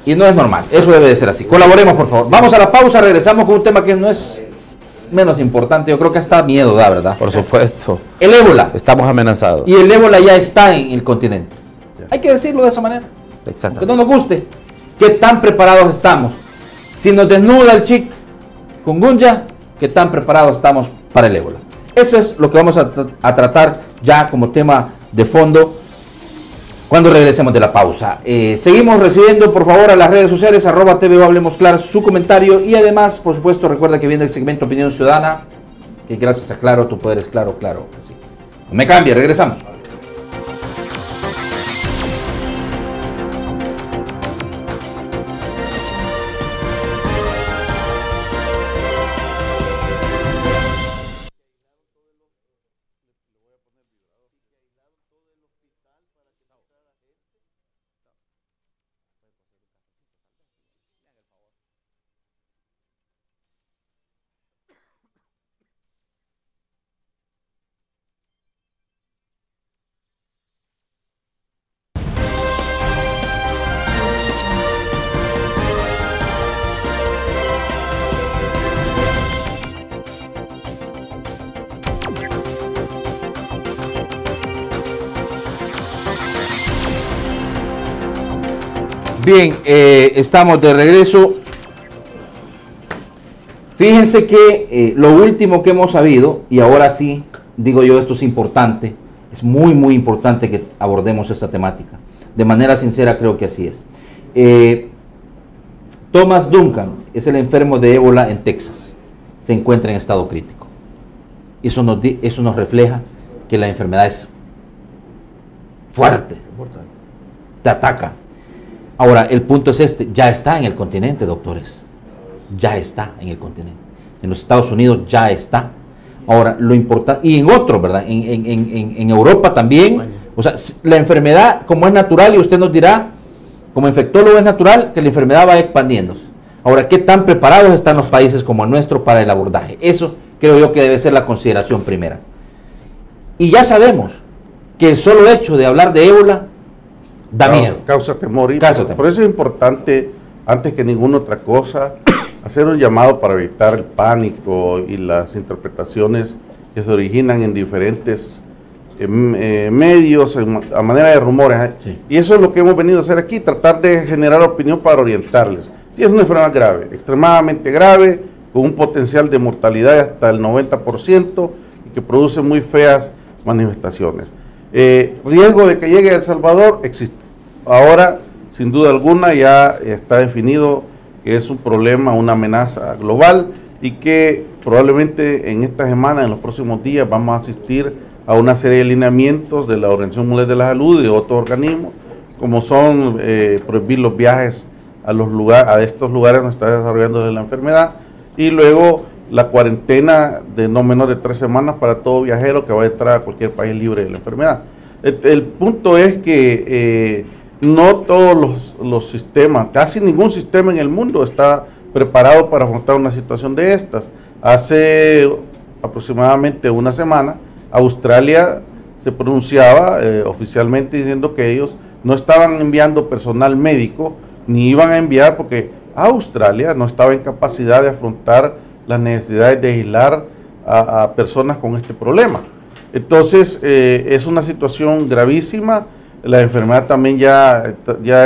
Y no es normal, eso debe de ser así. Colaboremos, por favor. Vamos a la pausa, regresamos con un tema que no es menos importante, yo creo que hasta miedo da, ¿verdad? Por supuesto. El ébola. Estamos amenazados. Y el ébola ya está en el continente. Hay que decirlo de esa manera. Exactamente. Que no nos guste. ¿Qué tan preparados estamos? Si nos desnuda el chikungunya, ¿qué tan preparados estamos para el ébola? Eso es lo que vamos a tratar ya como tema de fondo cuando regresemos de la pausa. Seguimos recibiendo, por favor, a las redes sociales, @TVO Hablemos Claro, su comentario, y además, por supuesto, recuerda que viene el segmento Opinión Ciudadana, que gracias a Claro, tu poder es claro. Así. No me cambie, regresamos. Bien, estamos de regreso. Fíjense que lo último que hemos sabido, y ahora sí, digo yo, esto es importante, es muy, muy importante que abordemos esta temática. De manera sincera creo que así es. Thomas Duncan es el enfermo de ébola en Texas. Se encuentra en estado crítico. Eso nos refleja que la enfermedad es fuerte, te ataca. Ahora, el punto es este, ya está en el continente, doctores. Ya está en el continente. En los Estados Unidos ya está. Ahora, lo importante, y en otros, ¿verdad? En Europa también. O sea, la enfermedad, como es natural, y usted nos dirá, como infectólogo es natural, que la enfermedad va expandiéndose. Ahora, ¿qué tan preparados están los países como el nuestro para el abordaje? Eso creo yo que debe ser la consideración primera. Y ya sabemos que el solo hecho de hablar de ébola da miedo. Causa temor. Por eso es importante, antes que ninguna otra cosa, hacer un llamado para evitar el pánico y las interpretaciones que se originan en diferentes medios, a manera de rumores. Sí. Y eso es lo que hemos venido a hacer aquí, tratar de generar opinión para orientarles. Sí, es una enfermedad grave, extremadamente grave, con un potencial de mortalidad de hasta el 90% y que produce muy feas manifestaciones. Riesgo de que llegue a El Salvador existe. Ahora, sin duda alguna, ya está definido que es un problema, una amenaza global y que probablemente en esta semana, en los próximos días, vamos a asistir a una serie de lineamientos de la Organización Mundial de la Salud y de otros organismos, como son prohibir los viajes a estos lugares donde está desarrollando la enfermedad, y luego la cuarentena de no menos de 3 semanas para todo viajero que va a entrar a cualquier país libre de la enfermedad. El punto es que no todos los sistemas, casi ningún sistema en el mundo está preparado para afrontar una situación de estas. Hace aproximadamente una semana, Australia se pronunciaba oficialmente diciendo que ellos no estaban enviando personal médico, ni iban a enviar porque Australia no estaba en capacidad de afrontar las necesidades de aislar a personas con este problema. Entonces, es una situación gravísima. La enfermedad también ya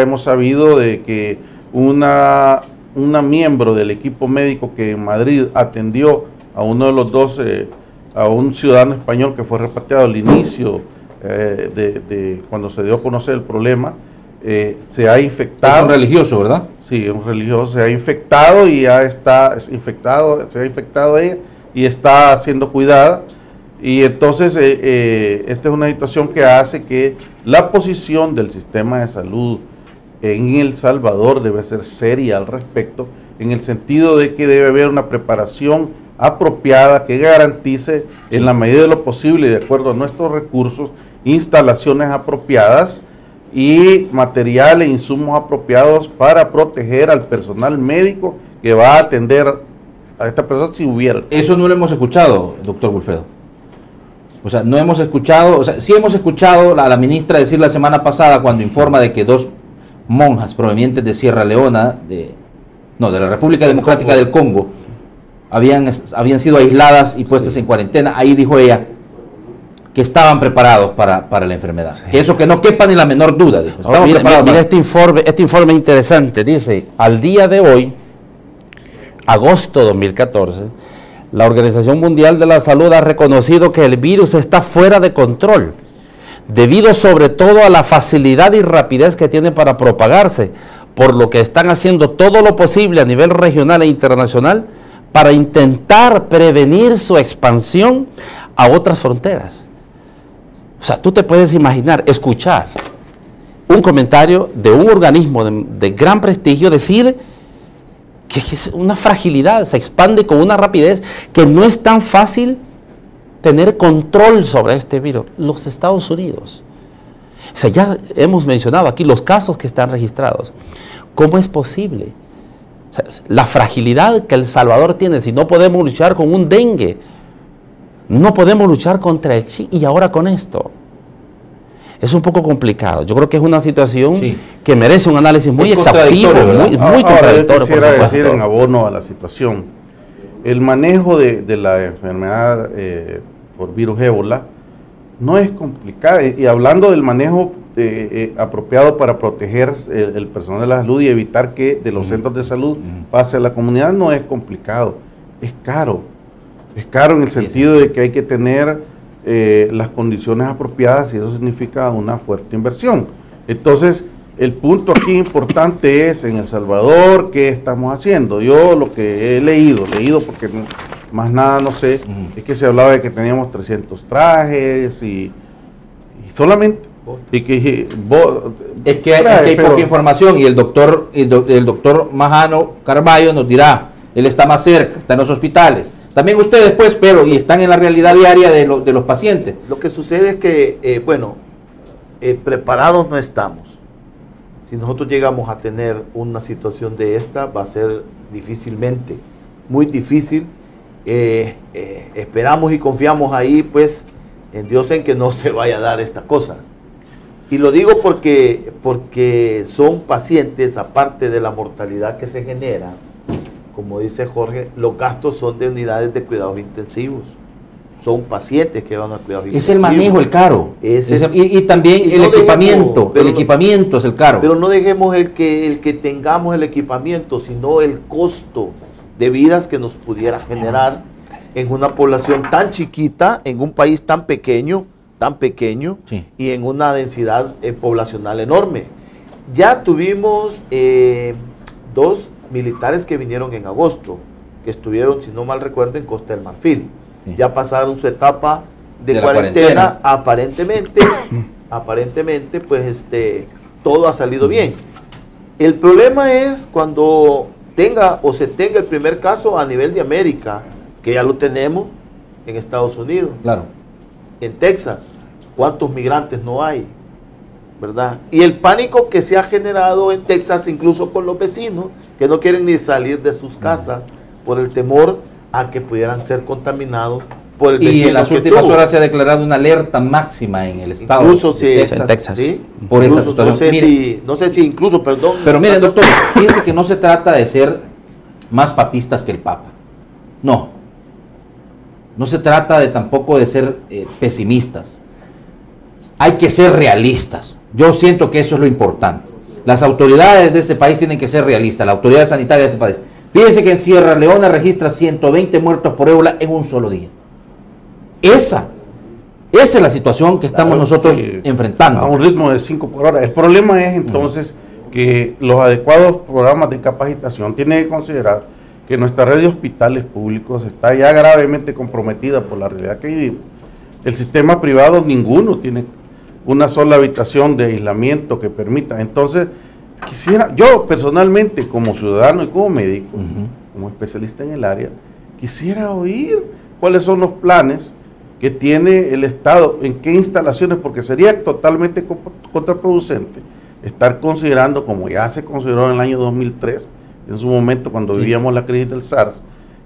hemos sabido de que una miembro del equipo médico que en Madrid atendió a uno de los dos, a un ciudadano español que fue repatriado al inicio de cuando se dio a conocer el problema, se ha infectado. Es un religioso, ¿verdad? Sí, un religioso se ha infectado y ya está infectado, se ha infectado ella y está siendo cuidada. Y entonces esta es una situación que hace que la posición del sistema de salud en El Salvador debe ser seria al respecto, en el sentido de que debe haber una preparación apropiada que garantice en la medida de lo posible, de acuerdo a nuestros recursos, instalaciones apropiadas y material e insumos apropiados para proteger al personal médico que va a atender a esta persona si hubiera. Eso no lo hemos escuchado, doctor Wilfredo. O sea, no hemos escuchado, o sea, sí hemos escuchado a la ministra decir la semana pasada cuando informa de que 2 monjas provenientes de Sierra Leona, de la República Democrática del Congo, habían sido aisladas y puestas en cuarentena. Ahí dijo ella que estaban preparados para la enfermedad. Que eso que no quepa ni la menor duda. Dijo. Ahora, mira este informe interesante. Dice, al día de hoy, agosto 2014, la Organización Mundial de la Salud ha reconocido que el virus está fuera de control, debido sobre todo a la facilidad y rapidez que tiene para propagarse, por lo que están haciendo todo lo posible a nivel regional e internacional para intentar prevenir su expansión a otras fronteras. O sea, tú te puedes imaginar, escuchar un comentario de un organismo de gran prestigio decir que es una fragilidad, se expande con una rapidez que no es tan fácil tener control sobre este virus. Los Estados Unidos. O sea, ya hemos mencionado aquí los casos que están registrados. ¿Cómo es posible? O sea, la fragilidad que El Salvador tiene, si no podemos luchar con un dengue, no podemos luchar contra el chi, y ahora con esto. Es un poco complicado. Yo creo que es una situación que merece un análisis muy exhaustivo, muy contradictorio. Yo quisiera decir en abono a la situación, el manejo de la enfermedad por virus ébola no es complicado, y hablando del manejo apropiado para proteger el personal de la salud y evitar que de los centros de salud pase a la comunidad, no es complicado, es caro en el sentido de que hay que tener las condiciones apropiadas, y eso significa una fuerte inversión. Entonces, el punto aquí importante es en El Salvador, ¿qué estamos haciendo? Yo lo que he leído porque más nada no sé, es que se hablaba de que teníamos 300 trajes y solamente... Y que, es que hay poca información, y el doctor Majano Carballo nos dirá, él está más cerca, está en los hospitales. También ustedes, pues, pero y están en la realidad diaria de los pacientes. Lo que sucede es que, preparados no estamos. Si nosotros llegamos a tener una situación de esta, va a ser difícilmente, muy difícil. Esperamos y confiamos ahí, pues, en Dios, en que no se vaya a dar esta cosa. Y lo digo porque son pacientes, aparte de la mortalidad que se genera, como dice Jorge, los gastos son de unidades de cuidados intensivos. son pacientes que van a cuidados Es el manejo el caro. Y también y el no equipamiento. dejemos, El equipamiento es el caro. Pero no dejemos el que tengamos el equipamiento, sino el costo de vidas que nos pudiera generar en una población tan chiquita, en un país tan pequeño, sí, y en una densidad poblacional enorme. Ya tuvimos 2 militares que vinieron en agosto, que estuvieron, si no mal recuerdo, en Costa del Marfil. Sí. Ya pasaron su etapa de cuarentena. Aparentemente, pues todo ha salido bien. El problema es cuando se tenga el primer caso a nivel de América, que ya lo tenemos en Estados Unidos. Claro. En Texas, ¿cuántos migrantes no hay? ¿Verdad? Y el pánico que se ha generado en Texas, incluso con los vecinos, que no quieren ni salir de sus casas por el temor a que pudieran ser contaminados por el vecino. Y en las últimas horas se ha declarado una alerta máxima en el estado incluso de Texas. ¿Sí? Por incluso, esta situación. No sé si incluso, perdón. Pero miren, doctor, fíjense que no se trata de ser más papistas que el Papa. No. No se trata tampoco de ser pesimistas. Hay que ser realistas. Yo siento que eso es lo importante. Las autoridades de este país tienen que ser realistas, la autoridad sanitaria de este país. Fíjense que en Sierra Leona registra 120 muertos por ébola en un solo día. Esa es la situación que estamos nosotros enfrentando. A un ritmo de 5 por hora. El problema es entonces que los adecuados programas de capacitación tienen que considerar que nuestra red de hospitales públicos está ya gravemente comprometida por la realidad que vivimos. El sistema privado, ninguno tiene una sola habitación de aislamiento que permita. Entonces, yo personalmente, como ciudadano y como médico, como especialista en el área, quisiera oír cuáles son los planes que tiene el Estado, en qué instalaciones, porque sería totalmente contraproducente estar considerando, como ya se consideró en el año 2003, en su momento cuando vivíamos la crisis del SARS,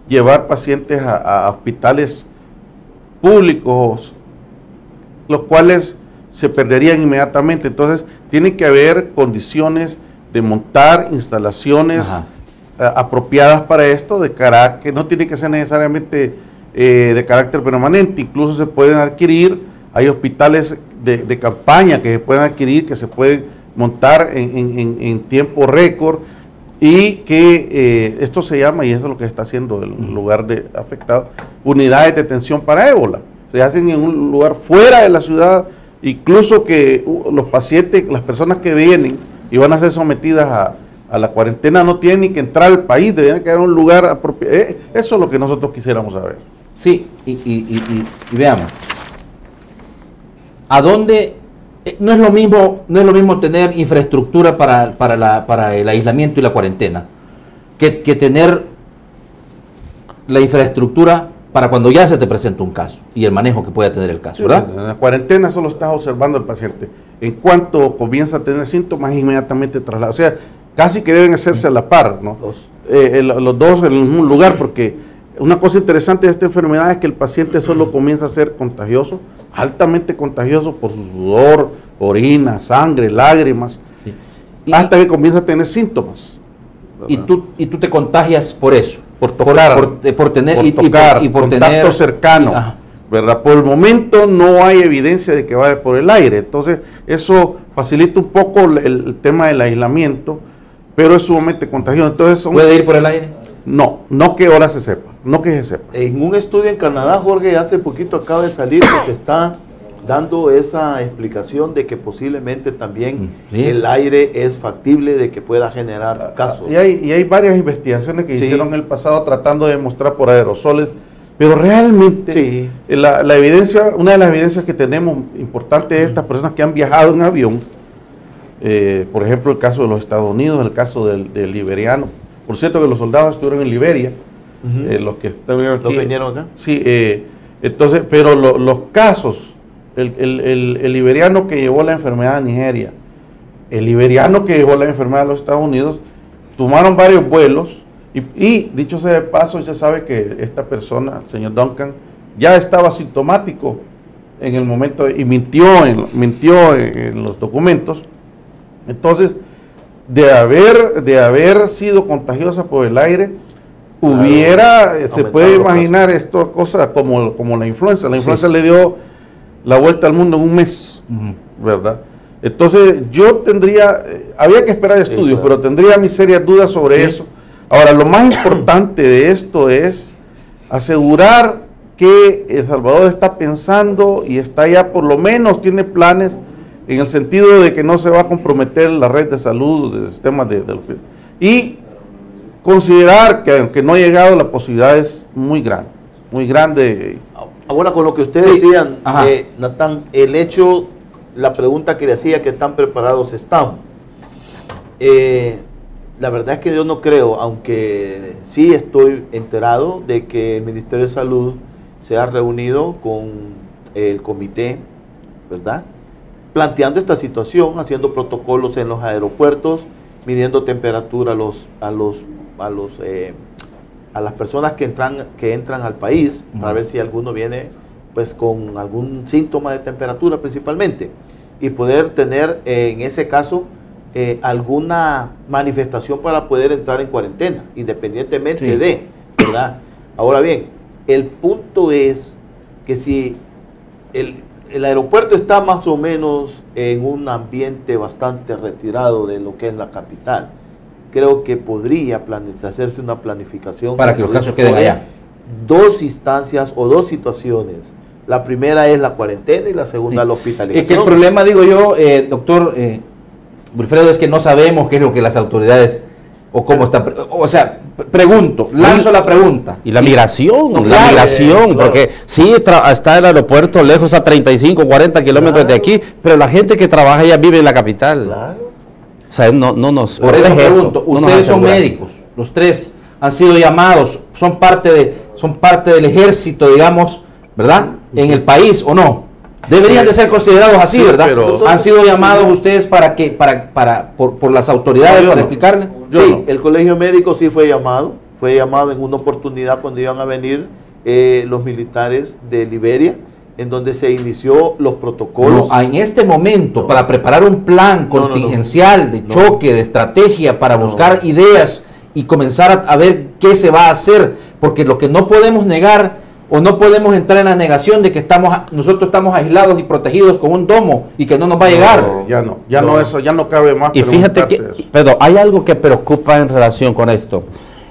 llevar pacientes a hospitales públicos, los cuales se perderían inmediatamente. Entonces, tiene que haber condiciones de montar instalaciones apropiadas para esto, de carácter, no tiene que ser necesariamente de carácter permanente, incluso se pueden adquirir, hay hospitales de campaña que se pueden adquirir, que se pueden montar en tiempo récord, y que esto se llama, y eso es lo que está haciendo el lugar de afectado, unidades de detención para ébola. Se hacen en un lugar fuera de la ciudad, incluso que los pacientes, las personas que vienen y van a ser sometidas a la cuarentena no tienen ni que entrar al país, deberían quedar en un lugar apropiado. Eso es lo que nosotros quisiéramos saber. Sí, y veamos, ¿a dónde? No es lo mismo tener infraestructura para el aislamiento y la cuarentena que tener la infraestructura para cuando ya se te presenta un caso y el manejo que pueda tener el caso, ¿verdad? En la cuarentena solo estás observando al paciente. En cuanto comienza a tener síntomas, inmediatamente traslada. O sea, casi que deben hacerse a la par, ¿no? Los dos en el mismo lugar, porque una cosa interesante de esta enfermedad es que el paciente solo comienza a ser contagioso, altamente contagioso por su sudor, orina, sangre, lágrimas, hasta que comienza a tener síntomas. Y tú te contagias por eso. Por tocar, por tener contacto cercano, ¿verdad? Por el momento no hay evidencia de que vaya por el aire, entonces eso facilita un poco el tema del aislamiento, pero es sumamente contagioso. Entonces, ¿puede ir por el aire? No que ahora se sepa, no que se sepa. En un estudio en Canadá, Jorge, hace poquito acaba de salir que se está dando esa explicación de que posiblemente también el aire es factible de que pueda generar casos. Y hay varias investigaciones que hicieron en el pasado tratando de demostrar por aerosoles, pero realmente la evidencia, una de las evidencias que tenemos importante es estas personas que han viajado en avión, por ejemplo el caso de los Estados Unidos, el caso del liberiano. Por cierto que los soldados estuvieron en Liberia, los que estuvieron aquí. ¿Los vinieron acá? Sí, entonces, pero los casos, el liberiano que llevó la enfermedad a Nigeria, el liberiano que llevó la enfermedad a los Estados Unidos, tomaron varios vuelos y dicho sea de paso, ya sabe que esta persona, el señor Duncan, ya estaba sintomático en el momento y mintió en los documentos. Entonces, de haber sido contagiosa por el aire, hubiera, se aumentar puede los imaginar esto, cosas como la influenza. La influenza le dio la vuelta al mundo en un mes, ¿verdad? Entonces yo tendría, había que esperar estudios, claro, pero tendría mis serias dudas sobre eso. Ahora, lo más importante de esto es asegurar que El Salvador está pensando y está ya, por lo menos tiene planes en el sentido de que no se va a comprometer la red de salud, del sistema y considerar que aunque no ha llegado, la posibilidad es muy grande. Ahora, con lo que ustedes decían, Natán, el hecho, la pregunta que le hacía, que tan preparados están. La verdad es que yo no creo, aunque sí estoy enterado de que el Ministerio de Salud se ha reunido con el comité, ¿verdad?, planteando esta situación, haciendo protocolos en los aeropuertos, midiendo temperatura a las personas que entran al país, para ver si alguno viene pues con algún síntoma de temperatura principalmente, y poder tener en ese caso alguna manifestación para poder entrar en cuarentena, independientemente de, ¿verdad? Ahora bien, el punto es que si el aeropuerto está más o menos en un ambiente bastante retirado de lo que es la capital, creo que podría hacerse una planificación para que los casos queden allá. Dos instancias o dos situaciones. La primera es la cuarentena y la segunda la hospitalización. Es que el problema, digo yo, doctor Wilfredo, es que no sabemos qué es lo que las autoridades o cómo están. O sea, pregunto, lanzo la pregunta. Y la migración, claro. Porque sí está el aeropuerto lejos a 35, 40 kilómetros de aquí, pero la gente que trabaja ya vive en la capital. Claro. O sea, no nos... Por eso pregunto, ustedes son médicos, los tres han sido llamados, son parte del ejército, digamos, ¿verdad?, en el país, ¿o no? Deberían de ser considerados así, ¿verdad? ¿Han sido llamados ustedes por las autoridades para explicarles? Sí, el colegio médico sí fue llamado en una oportunidad cuando iban a venir los militares de Liberia, en donde se inició los protocolos. No, en este momento, para preparar un plan contingencial de choque, de estrategia, para buscar ideas y comenzar a ver qué se va a hacer, porque lo que no podemos negar o no podemos entrar en la negación de que nosotros estamos aislados y protegidos con un domo y que no nos va a llegar. Eso ya no cabe más. Y fíjate que, pero hay algo que preocupa en relación con esto.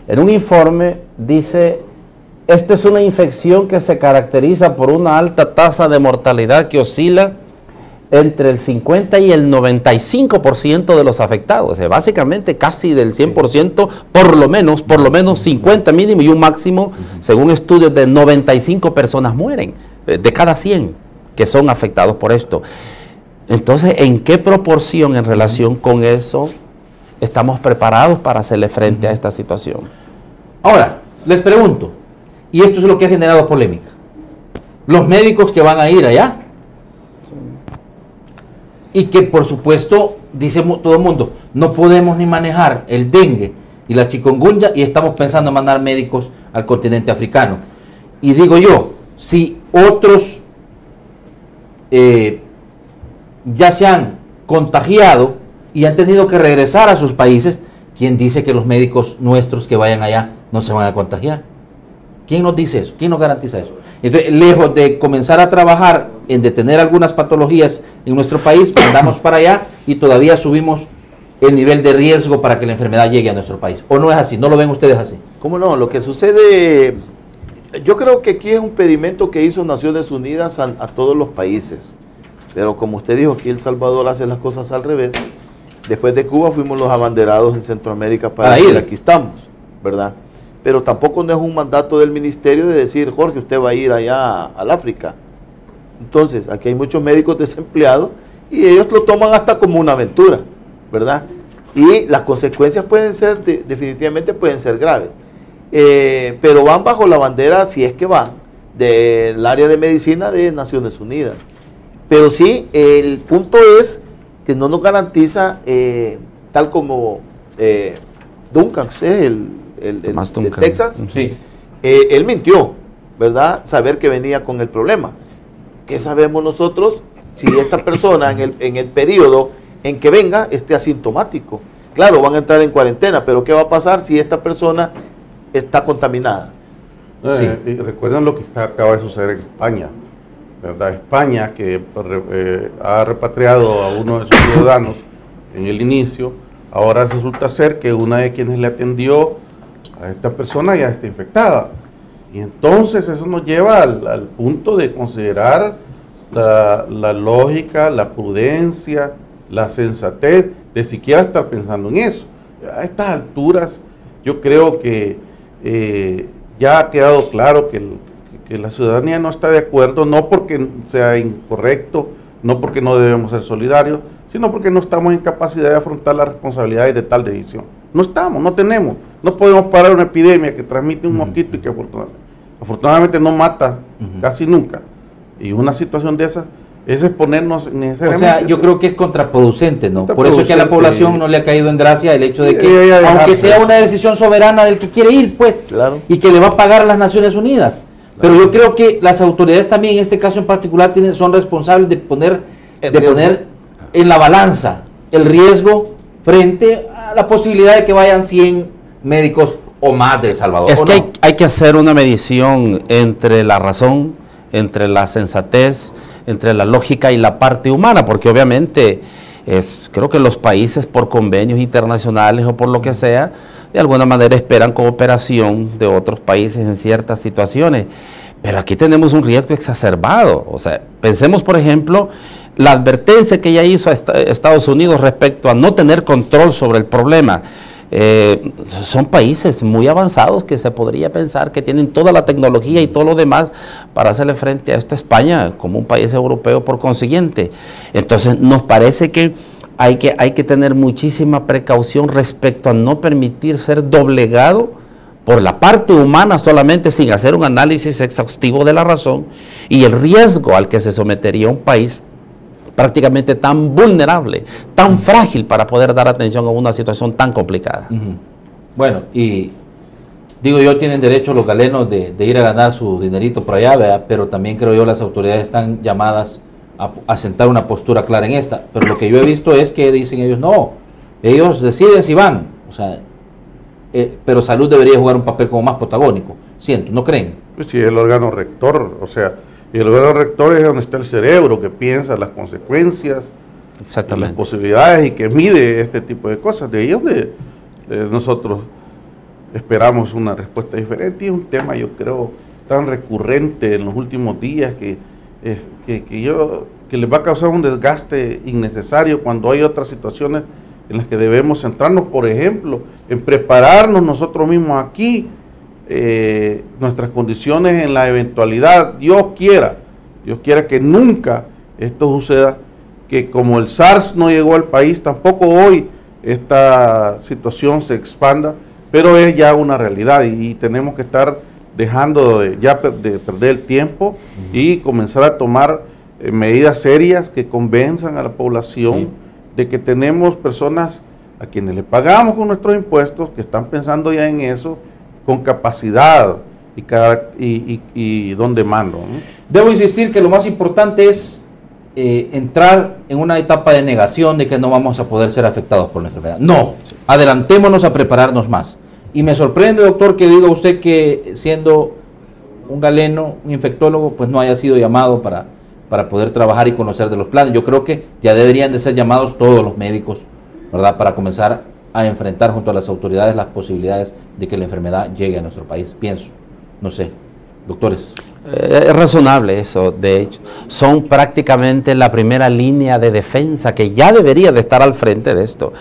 En un informe dice, esta es una infección que se caracteriza por una alta tasa de mortalidad que oscila entre el 50 y el 95% de los afectados. O sea, básicamente casi del 100%, por lo menos 50 mínimo y un máximo, según estudios, de 95 personas mueren de cada 100 que son afectados por esto. Entonces, ¿en qué proporción en relación con eso estamos preparados para hacerle frente a esta situación? Ahora, les pregunto, y esto es lo que ha generado polémica, los médicos que van a ir allá, y que por supuesto, dice todo el mundo, no podemos ni manejar el dengue y la chikungunya y estamos pensando en mandar médicos al continente africano. Y digo yo, si otros ya se han contagiado y han tenido que regresar a sus países, ¿quién dice que los médicos nuestros que vayan allá no se van a contagiar? ¿Quién nos dice eso? ¿Quién nos garantiza eso? Entonces, lejos de comenzar a trabajar en detener algunas patologías en nuestro país, mandamos para allá y todavía subimos el nivel de riesgo para que la enfermedad llegue a nuestro país. ¿O no es así? ¿No lo ven ustedes así? ¿Cómo no? Lo que sucede, yo creo que aquí es un pedimento que hizo Naciones Unidas a todos los países. Pero como usted dijo, aquí El Salvador hace las cosas al revés. Después de Cuba fuimos los abanderados en Centroamérica para ir. Aquí estamos, ¿verdad? Pero tampoco no es un mandato del ministerio de decir, Jorge, usted va a ir allá al África. Entonces, aquí hay muchos médicos desempleados y ellos lo toman hasta como una aventura, ¿verdad? Y las consecuencias pueden ser, definitivamente pueden ser graves. Pero van bajo la bandera, si es que van, del área de medicina de Naciones Unidas. Pero sí, el punto es que no nos garantiza, tal como Duncan, el de Texas, sí. Él mintió, ¿verdad? Saber que venía con el problema. ¿Qué sabemos nosotros si esta persona en el periodo en que venga esté asintomático? Claro, van a entrar en cuarentena, pero ¿qué va a pasar si esta persona está contaminada. Sí. Y recuerden lo que acaba de suceder en España, ¿verdad? España, que ha repatriado a uno de sus ciudadanos en el inicio, ahora resulta ser que una de quienes le atendió a esta persona ya está infectada. Y entonces eso nos lleva al punto de considerar la lógica, la prudencia, la sensatez de siquiera estar pensando en eso. A estas alturas yo creo que ya ha quedado claro que la ciudadanía no está de acuerdo, no porque sea incorrecto, no porque no debemos ser solidarios, sino porque no estamos en capacidad de afrontar las responsabilidades de tal decisión. No estamos, no tenemos, no podemos parar una epidemia que transmite un mosquito y que afortunadamente no mata casi nunca. Y una situación de esas es exponernos necesariamente. O sea, yo creo que es contraproducente, ¿no? Por eso es que a la población no le ha caído en gracia el hecho de que, aunque sea una decisión soberana del que quiere ir, pues, claro, y que le va a pagar las Naciones Unidas. Claro. Pero yo creo que las autoridades también, en este caso en particular, son responsables de poner en la balanza el riesgo frente a la posibilidad de que vayan 100 médicos o más de El Salvador. Es que hay que hacer una medición entre la razón, entre la sensatez, entre la lógica y la parte humana, porque obviamente creo que los países por convenios internacionales o por lo que sea, de alguna manera esperan cooperación de otros países en ciertas situaciones, pero aquí tenemos un riesgo exacerbado. O sea, pensemos por ejemplo la advertencia que ya hizo Estados Unidos respecto a no tener control sobre el problema. Son países muy avanzados que se podría pensar que tienen toda la tecnología y todo lo demás para hacerle frente a esta España como un país europeo por consiguiente. Entonces nos parece que hay que tener muchísima precaución respecto a no permitir ser doblegado por la parte humana solamente sin hacer un análisis exhaustivo de la razón y el riesgo al que se sometería un país prácticamente tan vulnerable, tan frágil para poder dar atención a una situación tan complicada. Bueno, y digo yo, tienen derecho los galenos de ir a ganar su dinerito por allá, ¿verdad? Pero también creo yo las autoridades están llamadas a sentar una postura clara en esta. Pero lo que yo he visto es que dicen ellos, no, ellos deciden si van, o sea, pero salud debería jugar un papel como más protagónico, siento, ¿no creen? Pues sí, el órgano rector, o sea, y el órgano rector es donde está el cerebro que piensa las consecuencias, las posibilidades y que mide este tipo de cosas. De ahí donde nosotros esperamos una respuesta diferente. Y es un tema, yo creo, tan recurrente en los últimos días que les va a causar un desgaste innecesario cuando hay otras situaciones en las que debemos centrarnos, por ejemplo, en prepararnos nosotros mismos aquí, nuestras condiciones en la eventualidad, Dios quiera que nunca esto suceda, que como el SARS no llegó al país, tampoco hoy esta situación se expanda, pero es ya una realidad y tenemos que estar dejando de perder el tiempo y comenzar a tomar medidas serias que convenzan a la población de que tenemos personas a quienes le pagamos con nuestros impuestos, que están pensando ya en eso, con capacidad y donde mando, ¿no? Debo insistir que lo más importante es entrar en una etapa de negación de que no vamos a poder ser afectados por la enfermedad. No, adelantémonos a prepararnos más. Y me sorprende, doctor, que diga usted que siendo un galeno, un infectólogo, pues no haya sido llamado para poder trabajar y conocer de los planes. Yo creo que ya deberían de ser llamados todos los médicos, ¿verdad?, para comenzar a enfrentar junto a las autoridades las posibilidades de que la enfermedad llegue a nuestro país. Pienso, no sé, doctores. Es razonable eso, de hecho. Son prácticamente la primera línea de defensa que ya debería de estar al frente de esto.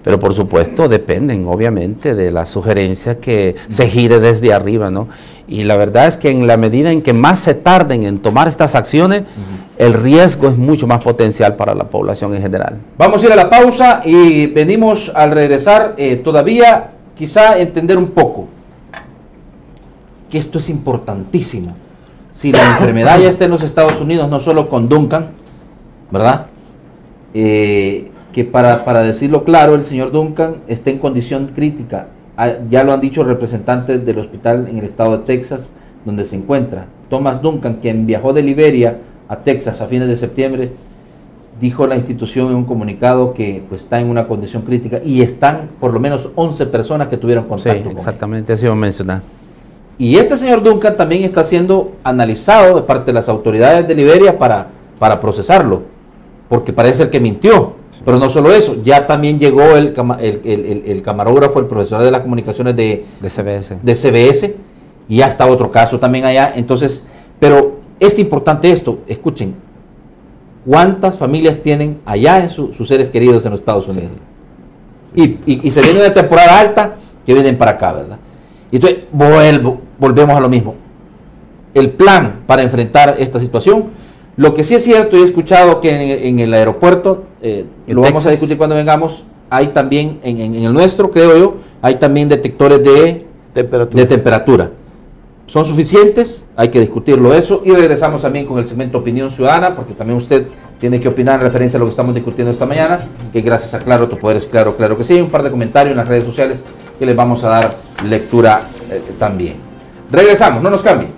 Pero por supuesto dependen obviamente de las sugerencias que se gire desde arriba, ¿no? Y la verdad es que en la medida en que más se tarden en tomar estas acciones, el riesgo es mucho más potencial para la población en general. Vamos a ir a la pausa y venimos al regresar todavía quizá entender un poco que esto es importantísimo. Si la enfermedad ya está en los Estados Unidos, no solo con Duncan, ¿verdad? Que para decirlo claro, el señor Duncan está en condición crítica. Ya lo han dicho representantes del hospital en el estado de Texas, donde se encuentra. Thomas Duncan, quien viajó de Liberia a Texas a fines de septiembre, dijo la institución en un comunicado que pues, está en una condición crítica y están por lo menos 11 personas que tuvieron contacto con él. Exactamente, eso iba a mencionar. Y este señor Duncan también está siendo analizado de parte de las autoridades de Liberia para procesarlo, porque parece ser que mintió. Pero no solo eso, ya también llegó el camarógrafo, el profesor de las comunicaciones de CBS, y ya está otro caso también allá. Entonces, pero es importante esto, escuchen, ¿cuántas familias tienen allá en sus seres queridos en los Estados Unidos? Sí. Y se viene una temporada alta que vienen para acá, ¿verdad? Entonces, volvemos a lo mismo. El plan para enfrentar esta situación, lo que sí es cierto, y he escuchado que en el aeropuerto, lo vamos a discutir cuando vengamos, hay también, en el nuestro, creo yo, hay también detectores de temperatura. ¿Son suficientes? Hay que discutirlo eso. Y regresamos también con el segmento Opinión Ciudadana, porque también usted tiene que opinar en referencia a lo que estamos discutiendo esta mañana, que gracias a Claro, tu poder es claro, claro que sí. Un par de comentarios en las redes sociales que les vamos a dar lectura también. Regresamos, no nos cambien.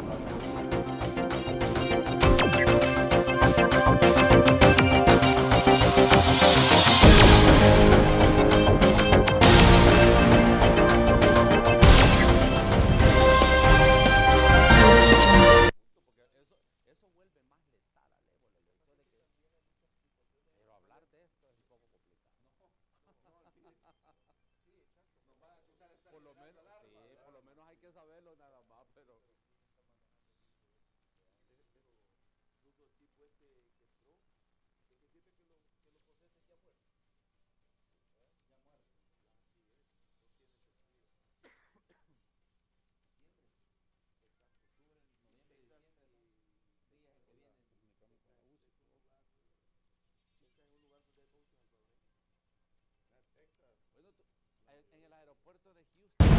En el aeropuerto de Houston.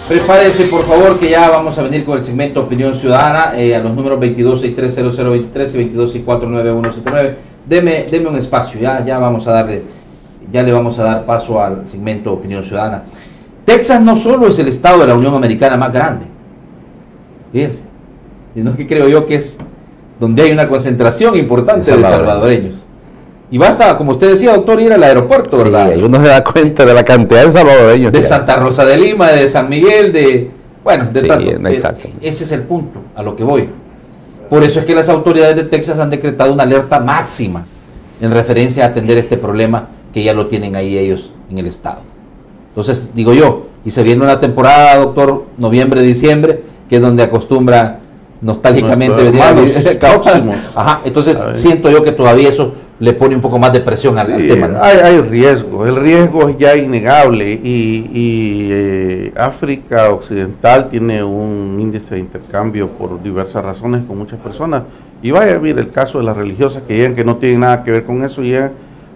Prepárese por favor que ya vamos a venir con el segmento Opinión Ciudadana a los números 22630023 y 22649179. Deme un espacio, ya vamos a darle, ya le vamos a dar paso al segmento Opinión Ciudadana. Texas no solo es el estado de la Unión Americana más grande, fíjense, sino que creo yo que es donde hay una concentración importante de salvadoreños. Y basta, como usted decía, doctor, ir al aeropuerto, ¿verdad? Sí, uno se da cuenta de la cantidad de salvadoreños. De Santa Rosa de Lima, de San Miguel, de sí, tanto. Exacto. Ese es el punto a lo que voy. Por eso es que las autoridades de Texas han decretado una alerta máxima en referencia a atender este problema que ya lo tienen ahí ellos en el estado. Entonces, digo yo, y se viene una temporada, doctor, noviembre, diciembre, que es donde acostumbra nostálgicamente venir Ajá, entonces siento yo que todavía eso le pone un poco más de presión al tema, ¿no? Hay riesgo, el riesgo es ya innegable y África Occidental tiene un índice de intercambio por diversas razones con muchas personas, y vaya a ver el caso de las religiosas que llegan, que no tienen nada que ver con eso,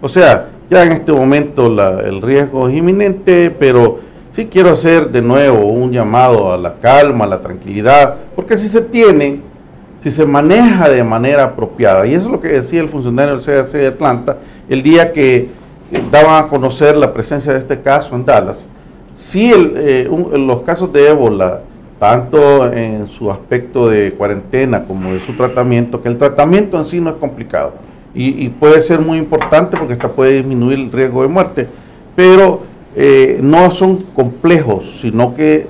o sea, ya en este momento el riesgo es inminente, pero sí quiero hacer de nuevo un llamado a la calma, a la tranquilidad, porque si se maneja de manera apropiada, y eso es lo que decía el funcionario del CDC de Atlanta, el día que daban a conocer la presencia de este caso en Dallas, sí los casos de ébola, tanto en su aspecto de cuarentena como de su tratamiento, que el tratamiento en sí no es complicado, y puede ser muy importante porque hasta puede disminuir el riesgo de muerte, pero no son complejos, sino que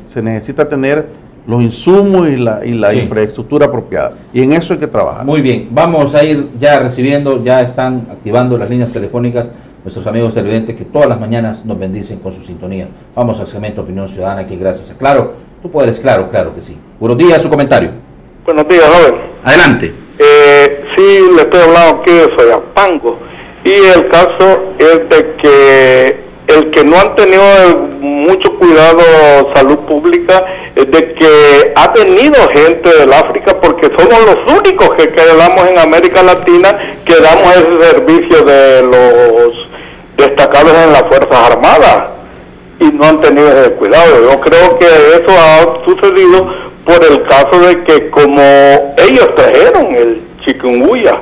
se necesita tener los insumos y la infraestructura apropiada, y en eso hay que trabajar. Muy bien, vamos a ir ya recibiendo, ya están activando las líneas telefónicas nuestros amigos televidentes que todas las mañanas nos bendicen con su sintonía. Vamos al segmento Opinión Ciudadana, que gracias a Claro, tú puedes, claro que sí. Buenos días, su comentario. Buenos días, joven. Adelante. Sí, le estoy hablando aquí de Soyapango, y el caso es de que el que no han tenido mucho cuidado salud pública es de que ha venido gente del África, porque somos los únicos que quedamos en América Latina que damos ese servicio de los destacados en las Fuerzas Armadas, y no han tenido ese cuidado. Yo creo que eso ha sucedido por el caso de que como ellos trajeron el chikungunya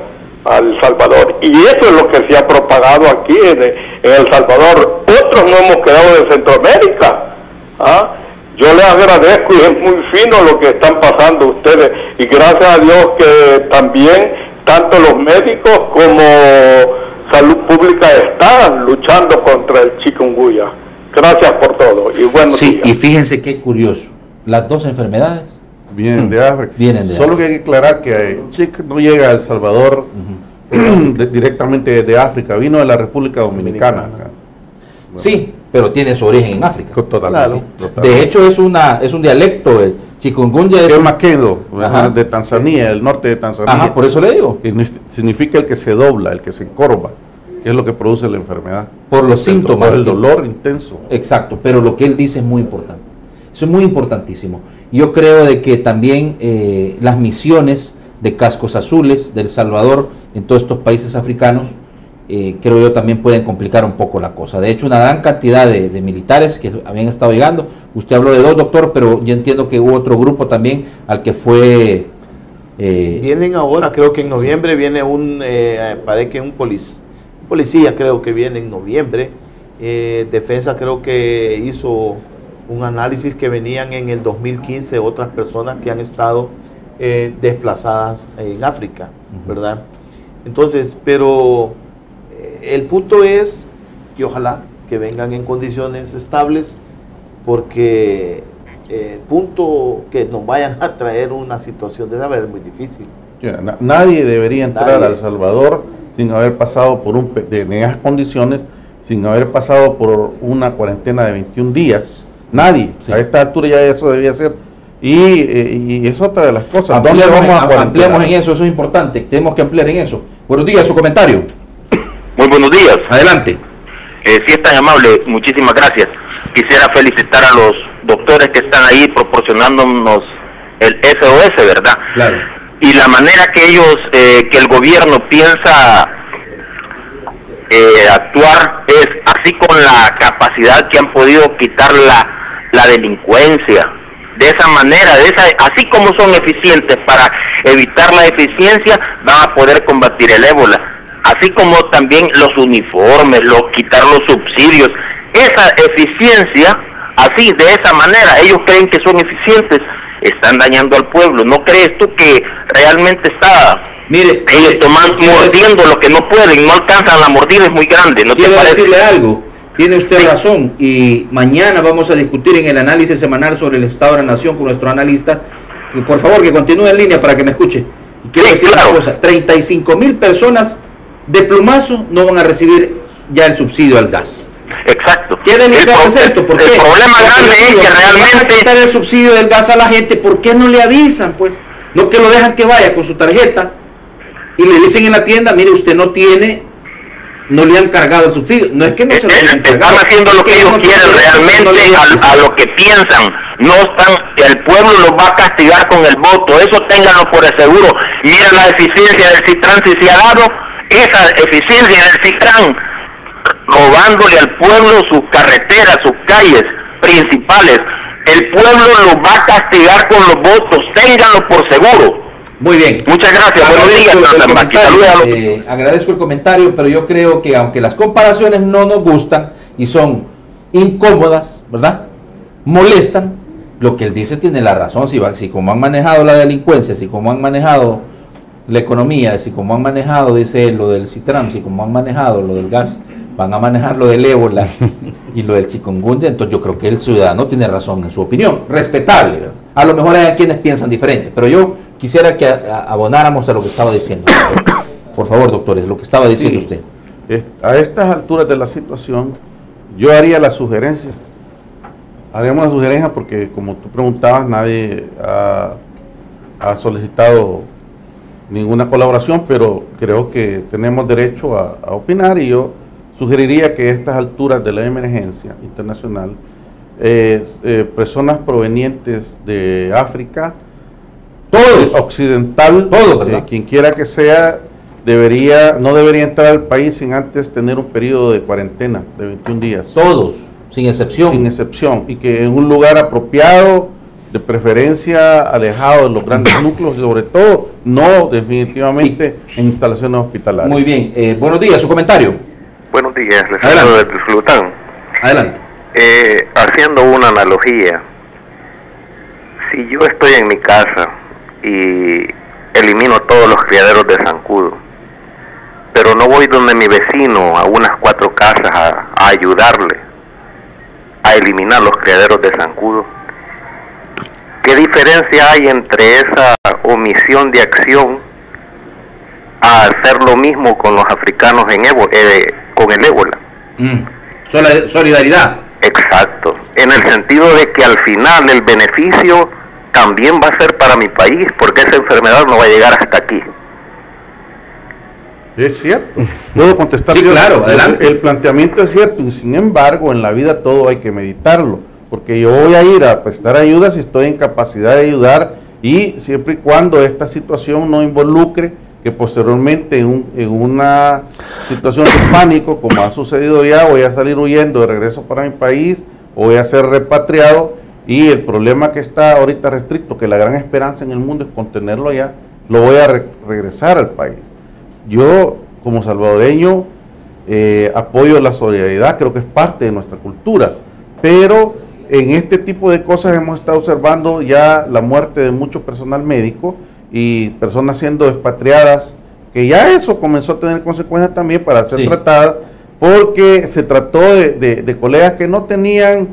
a El Salvador. Y eso es lo que se ha propagado aquí en El Salvador. Otros no hemos quedado de Centroamérica. ¿Ah? Yo les agradezco y es muy fino lo que están pasando ustedes. Y gracias a Dios que también tanto los médicos como Salud Pública están luchando contra el chikungunya. Gracias por todo y buenos días. Y fíjense qué curioso, las dos enfermedades vienen de África. Solo que hay que aclarar que Chick no llega a El Salvador directamente desde África, vino de la República Dominicana. Bueno. Sí, pero tiene su origen en África. Totalmente. De hecho es un dialecto, el chikungunya es maquedo, de Tanzania, el norte de Tanzania. Ajá, por eso le digo. Significa el que se dobla, el que se encorva, que es lo que produce la enfermedad. Por los síntomas. Por el dolor intenso. Exacto, pero lo que él dice es muy importante. Eso es muy importantísimo. Yo creo de que también las misiones de cascos azules de El Salvador en todos estos países africanos, creo yo también pueden complicar un poco la cosa. De hecho, una gran cantidad de militares que habían estado llegando, usted habló de 2, doctor, pero yo entiendo que hubo otro grupo también al que fue... Vienen ahora, creo que en noviembre viene parece que un policía creo que viene en noviembre. Defensa creo que hizo un análisis que venían en el 2015 otras personas que han estado desplazadas en África, ¿verdad? Entonces, pero el punto es que ojalá que vengan en condiciones estables, porque el punto que nos vayan a traer una situación de esa es muy difícil. Nadie debería entrar a El Salvador sin haber pasado por en esas condiciones, sin haber pasado por una cuarentena de 21 días. Nadie. Sí. A esta altura ya eso debía ser. Y es otra de las cosas. Ampliamos en eso es importante. Tenemos que ampliar en eso. Buenos días, su comentario. Muy buenos días. Adelante. Si es tan amable, muchísimas gracias. Quisiera felicitar a los doctores que están ahí proporcionándonos el SOS, ¿verdad? Claro. Y la manera que ellos, que el gobierno piensa actuar es así, con la capacidad que han podido quitar la delincuencia. De esa manera, así como son eficientes para evitar la eficiencia, van a poder combatir el ébola. Así como también los uniformes, quitar los subsidios. Esa eficiencia, así, de esa manera, ellos creen que son eficientes, están dañando al pueblo. ¿No crees tú que realmente está ellos mordiendo lo que no pueden, no alcanzan, la mordida es muy grande? ¿No te parece? Quiero decirle algo. Tiene usted razón, y mañana vamos a discutir en el análisis semanal sobre el Estado de la Nación con nuestro analista. Y por favor, que continúe en línea para que me escuche. Y quiero decir una cosa, 35,000 personas de plumazo no van a recibir ya el subsidio al gas. Exacto. ¿Qué delicado es esto? ¿Por qué? El problema grande es que realmente... quitar el subsidio del gas a la gente, ¿por qué no le avisan? Pues, no que lo dejan que vaya con su tarjeta y le dicen en la tienda, mire, usted no tiene... No le han cargado el subsidio. No es que no se lo hayan cargado. Están haciendo lo que ellos quieren realmente, a lo que piensan. No están, el pueblo los va a castigar con el voto. Eso ténganlo por seguro. Mira la eficiencia del Citran, si se ha dado esa eficiencia del Citran, robándole al pueblo sus carreteras, sus calles principales. El pueblo los va a castigar con los votos. Ténganlo por seguro. Muy bien. Muchas gracias. Buenos días. Agradezco el comentario, pero yo creo que aunque las comparaciones no nos gustan y son incómodas, ¿verdad? Molestan, lo que él dice tiene la razón. Si como han manejado la delincuencia, si como han manejado la economía, si como han manejado, dice él, lo del Citran, si como han manejado lo del gas, van a manejar lo del ébola y lo del chikungunya, entonces yo creo que el ciudadano tiene razón en su opinión, respetable, ¿verdad? A lo mejor hay quienes piensan diferente, pero yo quisiera que abonáramos a lo que estaba diciendo. Por favor, doctores, lo que estaba diciendo usted. A estas alturas de la situación, yo haría la sugerencia. Haríamos la sugerencia porque, como tú preguntabas, nadie ha solicitado ninguna colaboración, pero creo que tenemos derecho a opinar, y yo sugeriría que a estas alturas de la emergencia internacional, personas provenientes de África, todos, occidental, quien quiera que sea, no debería entrar al país sin antes tener un periodo de cuarentena de 21 días. Todos, sin excepción. Sin excepción, y que en un lugar apropiado, de preferencia alejado de los grandes núcleos y sobre todo no definitivamente en instalaciones hospitalarias. Muy bien, buenos días, su comentario. Buenos días, les Adelante. saludo desde Sulután. Adelante. Haciendo una analogía, si yo estoy en mi casa y elimino todos los criaderos de zancudo, pero no voy donde mi vecino a unas 4 casas a ayudarle a eliminar los criaderos de zancudo, ¿qué diferencia hay entre esa omisión de acción a hacer lo mismo con los africanos con el ébola? Solidaridad. Exacto, en el sentido de que al final el beneficio también va a ser para mi país, porque esa enfermedad no va a llegar hasta aquí. Es cierto. ¿Puedo contestar? Sí, yo? claro, adelante. El planteamiento es cierto, y sin embargo, en la vida todo hay que meditarlo, porque yo voy a ir a prestar ayuda si estoy en capacidad de ayudar, y siempre y cuando esta situación no involucre que posteriormente en una situación de pánico, como ha sucedido ya, voy a salir huyendo de regreso para mi país, o voy a ser repatriado, y el problema que está ahorita restricto, que la gran esperanza en el mundo es contenerlo ya, lo voy a regresar al país. Yo, como salvadoreño, apoyo la solidaridad, creo que es parte de nuestra cultura, pero en este tipo de cosas hemos estado observando ya la muerte de mucho personal médico y personas siendo expatriadas, que ya eso comenzó a tener consecuencias también para ser tratadas, porque se trató de colegas que no tenían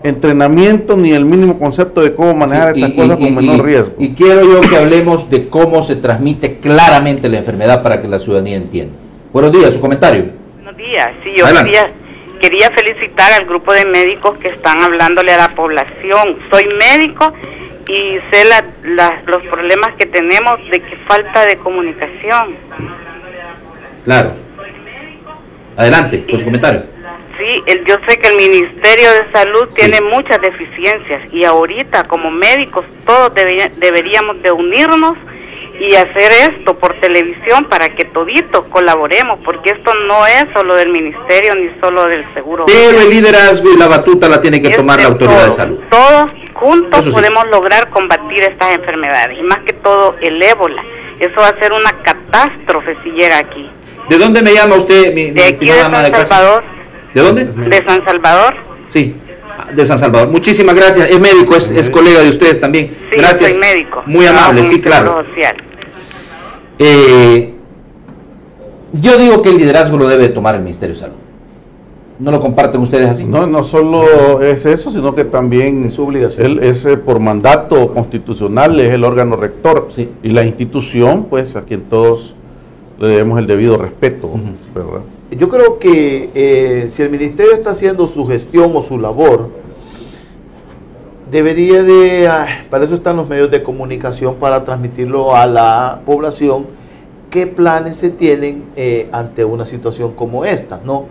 entrenamiento ni el mínimo concepto de cómo manejar estas cosas con menor riesgo. Y quiero yo que hablemos de cómo se transmite claramente la enfermedad para que la ciudadanía entienda. Buenos días, su comentario. Buenos días, sí, yo Adelante. quería felicitar al grupo de médicos que están hablándole a la población. Soy médico y sé los problemas que tenemos de que falta de comunicación. Claro. Adelante, con su comentario. Sí, yo sé que el Ministerio de Salud tiene muchas deficiencias y ahorita como médicos todos deberíamos de unirnos y hacer esto por televisión para que toditos colaboremos, porque esto no es solo del Ministerio ni solo del Seguro. Pero el liderazgo y la batuta la tiene que tomar la autoridad de salud. Todos juntos Eso sí. podemos lograr combatir estas enfermedades y más que todo el ébola. Eso va a ser una catástrofe si llega aquí. ¿De dónde me llama usted? De aquí de San Salvador. ¿De dónde? De San Salvador. Sí, de San Salvador. Muchísimas gracias. Es médico, es colega de ustedes también. Sí, Gracias. soy médico. Muy amable, sí, claro. Seguro Social. Yo digo que el liderazgo lo debe tomar el Ministerio de Salud. ¿No lo comparten ustedes así? No solo es eso, sino que también es su obligación. Él es por mandato constitucional, es el órgano rector, Sí. y la institución, pues a quien todos le debemos el debido respeto, ¿verdad? Yo creo que si el ministerio está haciendo su gestión o su labor, debería para eso están los medios de comunicación, para transmitirlo a la población, qué planes se tienen ante una situación como esta, ¿no?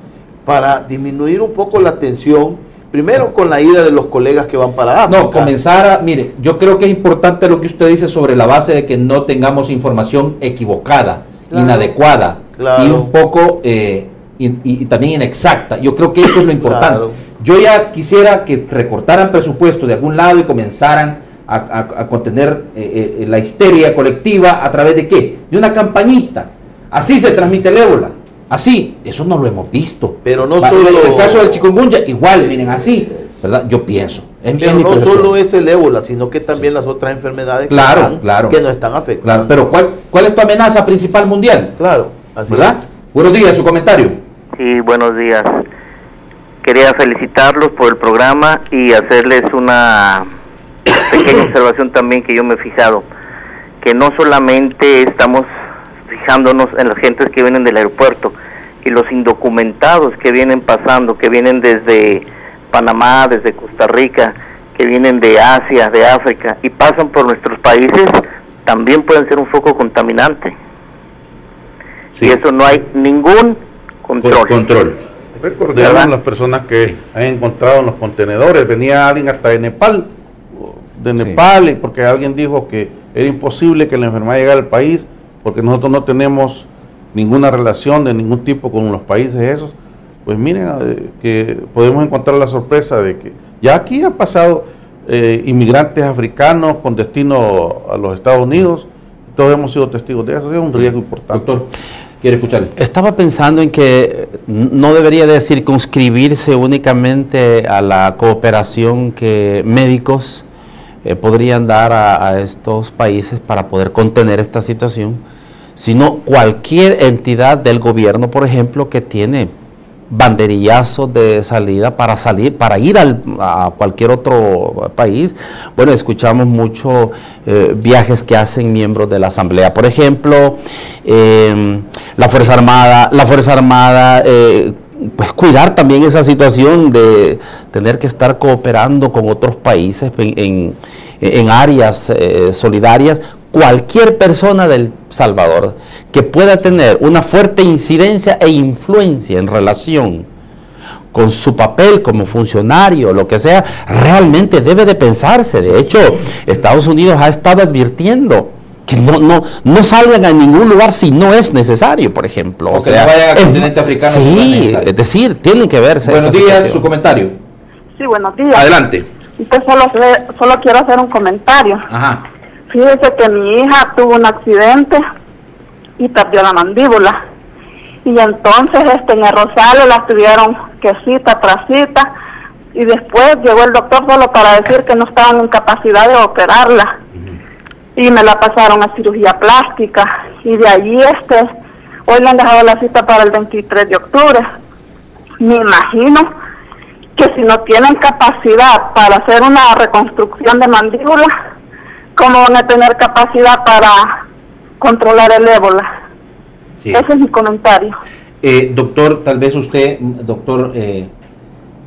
Para disminuir un poco la tensión, primero con la ida de los colegas que van para África. No, mire, yo creo que es importante lo que usted dice sobre la base de que no tengamos información equivocada, Claro, inadecuada, claro. y un poco y también inexacta. Yo creo que eso es lo importante. Claro. Yo ya quisiera que recortaran presupuesto de algún lado y comenzaran a contener la histeria colectiva a través de ¿qué? De una campañita. Así se transmite el ébola. Así, eso no lo hemos visto. Pero no En solo... el caso del chikungunya, igual, miren, así, ¿verdad? Yo pienso. Pero mi no percepción. solo es el ébola, sino que también las otras enfermedades Claro, que nos están afectando. Claro, pero ¿cuál es tu amenaza principal mundial? Claro, así ¿Verdad? Buenos días, su comentario. Sí, buenos días. Quería felicitarlos por el programa y hacerles una pequeña observación también que yo me he fijado, que no solamente estamos fijándonos en las gentes que vienen del aeropuerto y los indocumentados que vienen pasando, que vienen desde Panamá, desde Costa Rica, que vienen de Asia, de África y pasan por nuestros países, también pueden ser un foco contaminante. Sí. Y eso no hay ningún control. Recordemos ¿verdad? las personas que han encontrado en los contenedores. Venía alguien hasta de Nepal, y porque alguien dijo que era imposible que la enfermedad llegara al país, porque nosotros no tenemos ninguna relación de ningún tipo con los países esos. Pues miren, que podemos encontrar la sorpresa de que ya aquí ha pasado, inmigrantes africanos con destino a los Estados Unidos. Todos hemos sido testigos de eso, es un riesgo importante. Doctor, ¿quiere escucharle? Estaba pensando en que no debería de circunscribirse únicamente a la cooperación que médicos podrían dar a estos países para poder contener esta situación, sino cualquier entidad del gobierno, por ejemplo, que tiene banderillazos de salida para ir a cualquier otro país. Bueno, escuchamos mucho viajes que hacen miembros de la Asamblea, por ejemplo, la Fuerza Armada, pues cuidar también esa situación de tener que estar cooperando con otros países en áreas solidarias. Cualquier persona del Salvador que pueda tener una fuerte incidencia e influencia en relación con su papel como funcionario, lo que sea, realmente debe de pensarse. De hecho, Estados Unidos ha estado advirtiendo que no salgan a ningún lugar si no es necesario, por ejemplo. O sea, no vayan al continente africano. Sí, es decir, tienen que verse. Buenos días, su comentario. Sí, buenos días. Adelante. Usted solo quiero hacer un comentario. Ajá. Fíjese que mi hija tuvo un accidente y perdió la mandíbula. Y entonces en el Rosario la tuvieron que cita tras cita. Y después llegó el doctor solo para decir que no estaban en capacidad de operarla. Y me la pasaron a cirugía plástica. Y de allí hoy le han dejado la cita para el 23 de octubre. Me imagino que si no tienen capacidad para hacer una reconstrucción de mandíbula, ¿cómo van a tener capacidad para controlar el ébola? Sí. Ese es mi comentario. Doctor, tal vez usted, doctor,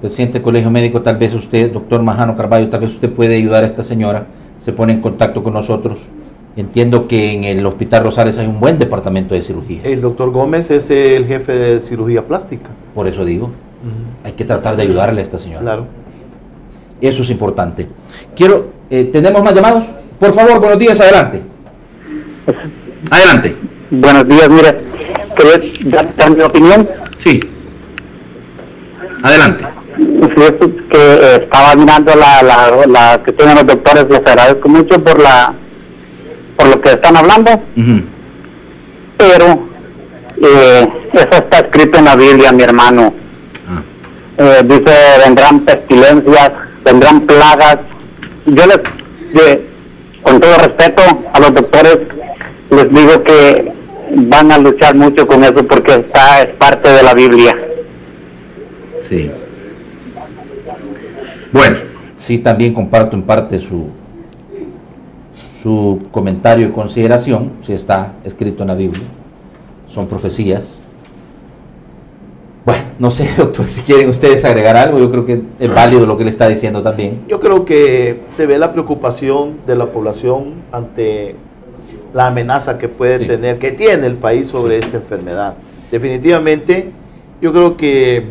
presidente del Colegio Médico, tal vez usted, doctor Majano Carballo, tal vez usted puede ayudar a esta señora, se pone en contacto con nosotros. Entiendo que en el Hospital Rosales hay un buen departamento de cirugía. El doctor Gómez es el jefe de cirugía plástica. Por eso digo, hay que tratar de ayudarle a esta señora. Claro. Eso es importante. ¿Tenemos más llamados? Por favor, buenos días, adelante. Adelante. Buenos días, mire, ¿quería dar mi opinión? Sí. Adelante. Sí, es que estaba mirando la que tienen los doctores, les agradezco mucho por lo que están hablando, pero eso está escrito en la Biblia, mi hermano. Dice, vendrán pestilencias, vendrán plagas. Yo con todo respeto a los doctores, les digo que van a luchar mucho con eso porque es parte de la Biblia. Sí. Bueno, sí, también comparto en parte su comentario y consideración, si está escrito en la Biblia, son profecías. Bueno, no sé, doctor, si quieren ustedes agregar algo, yo creo que es válido lo que le está diciendo también. Yo creo que se ve la preocupación de la población ante la amenaza que puede tener, que tiene el país sobre esta enfermedad. Definitivamente, yo creo que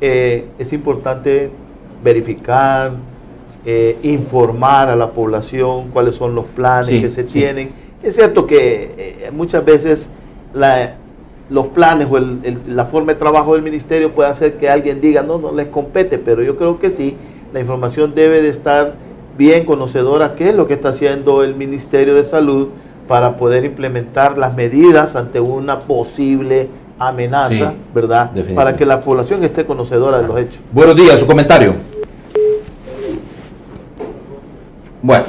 es importante verificar, informar a la población cuáles son los planes que se tienen. Es cierto que muchas veces los planes o la forma de trabajo del ministerio puede hacer que alguien diga no les compete, pero yo creo que sí, la información debe de estar bien conocedora qué es lo que está haciendo el Ministerio de Salud para poder implementar las medidas ante una posible amenaza, ¿verdad? Para que la población esté conocedora de los hechos. Buenos días, su comentario. Bueno,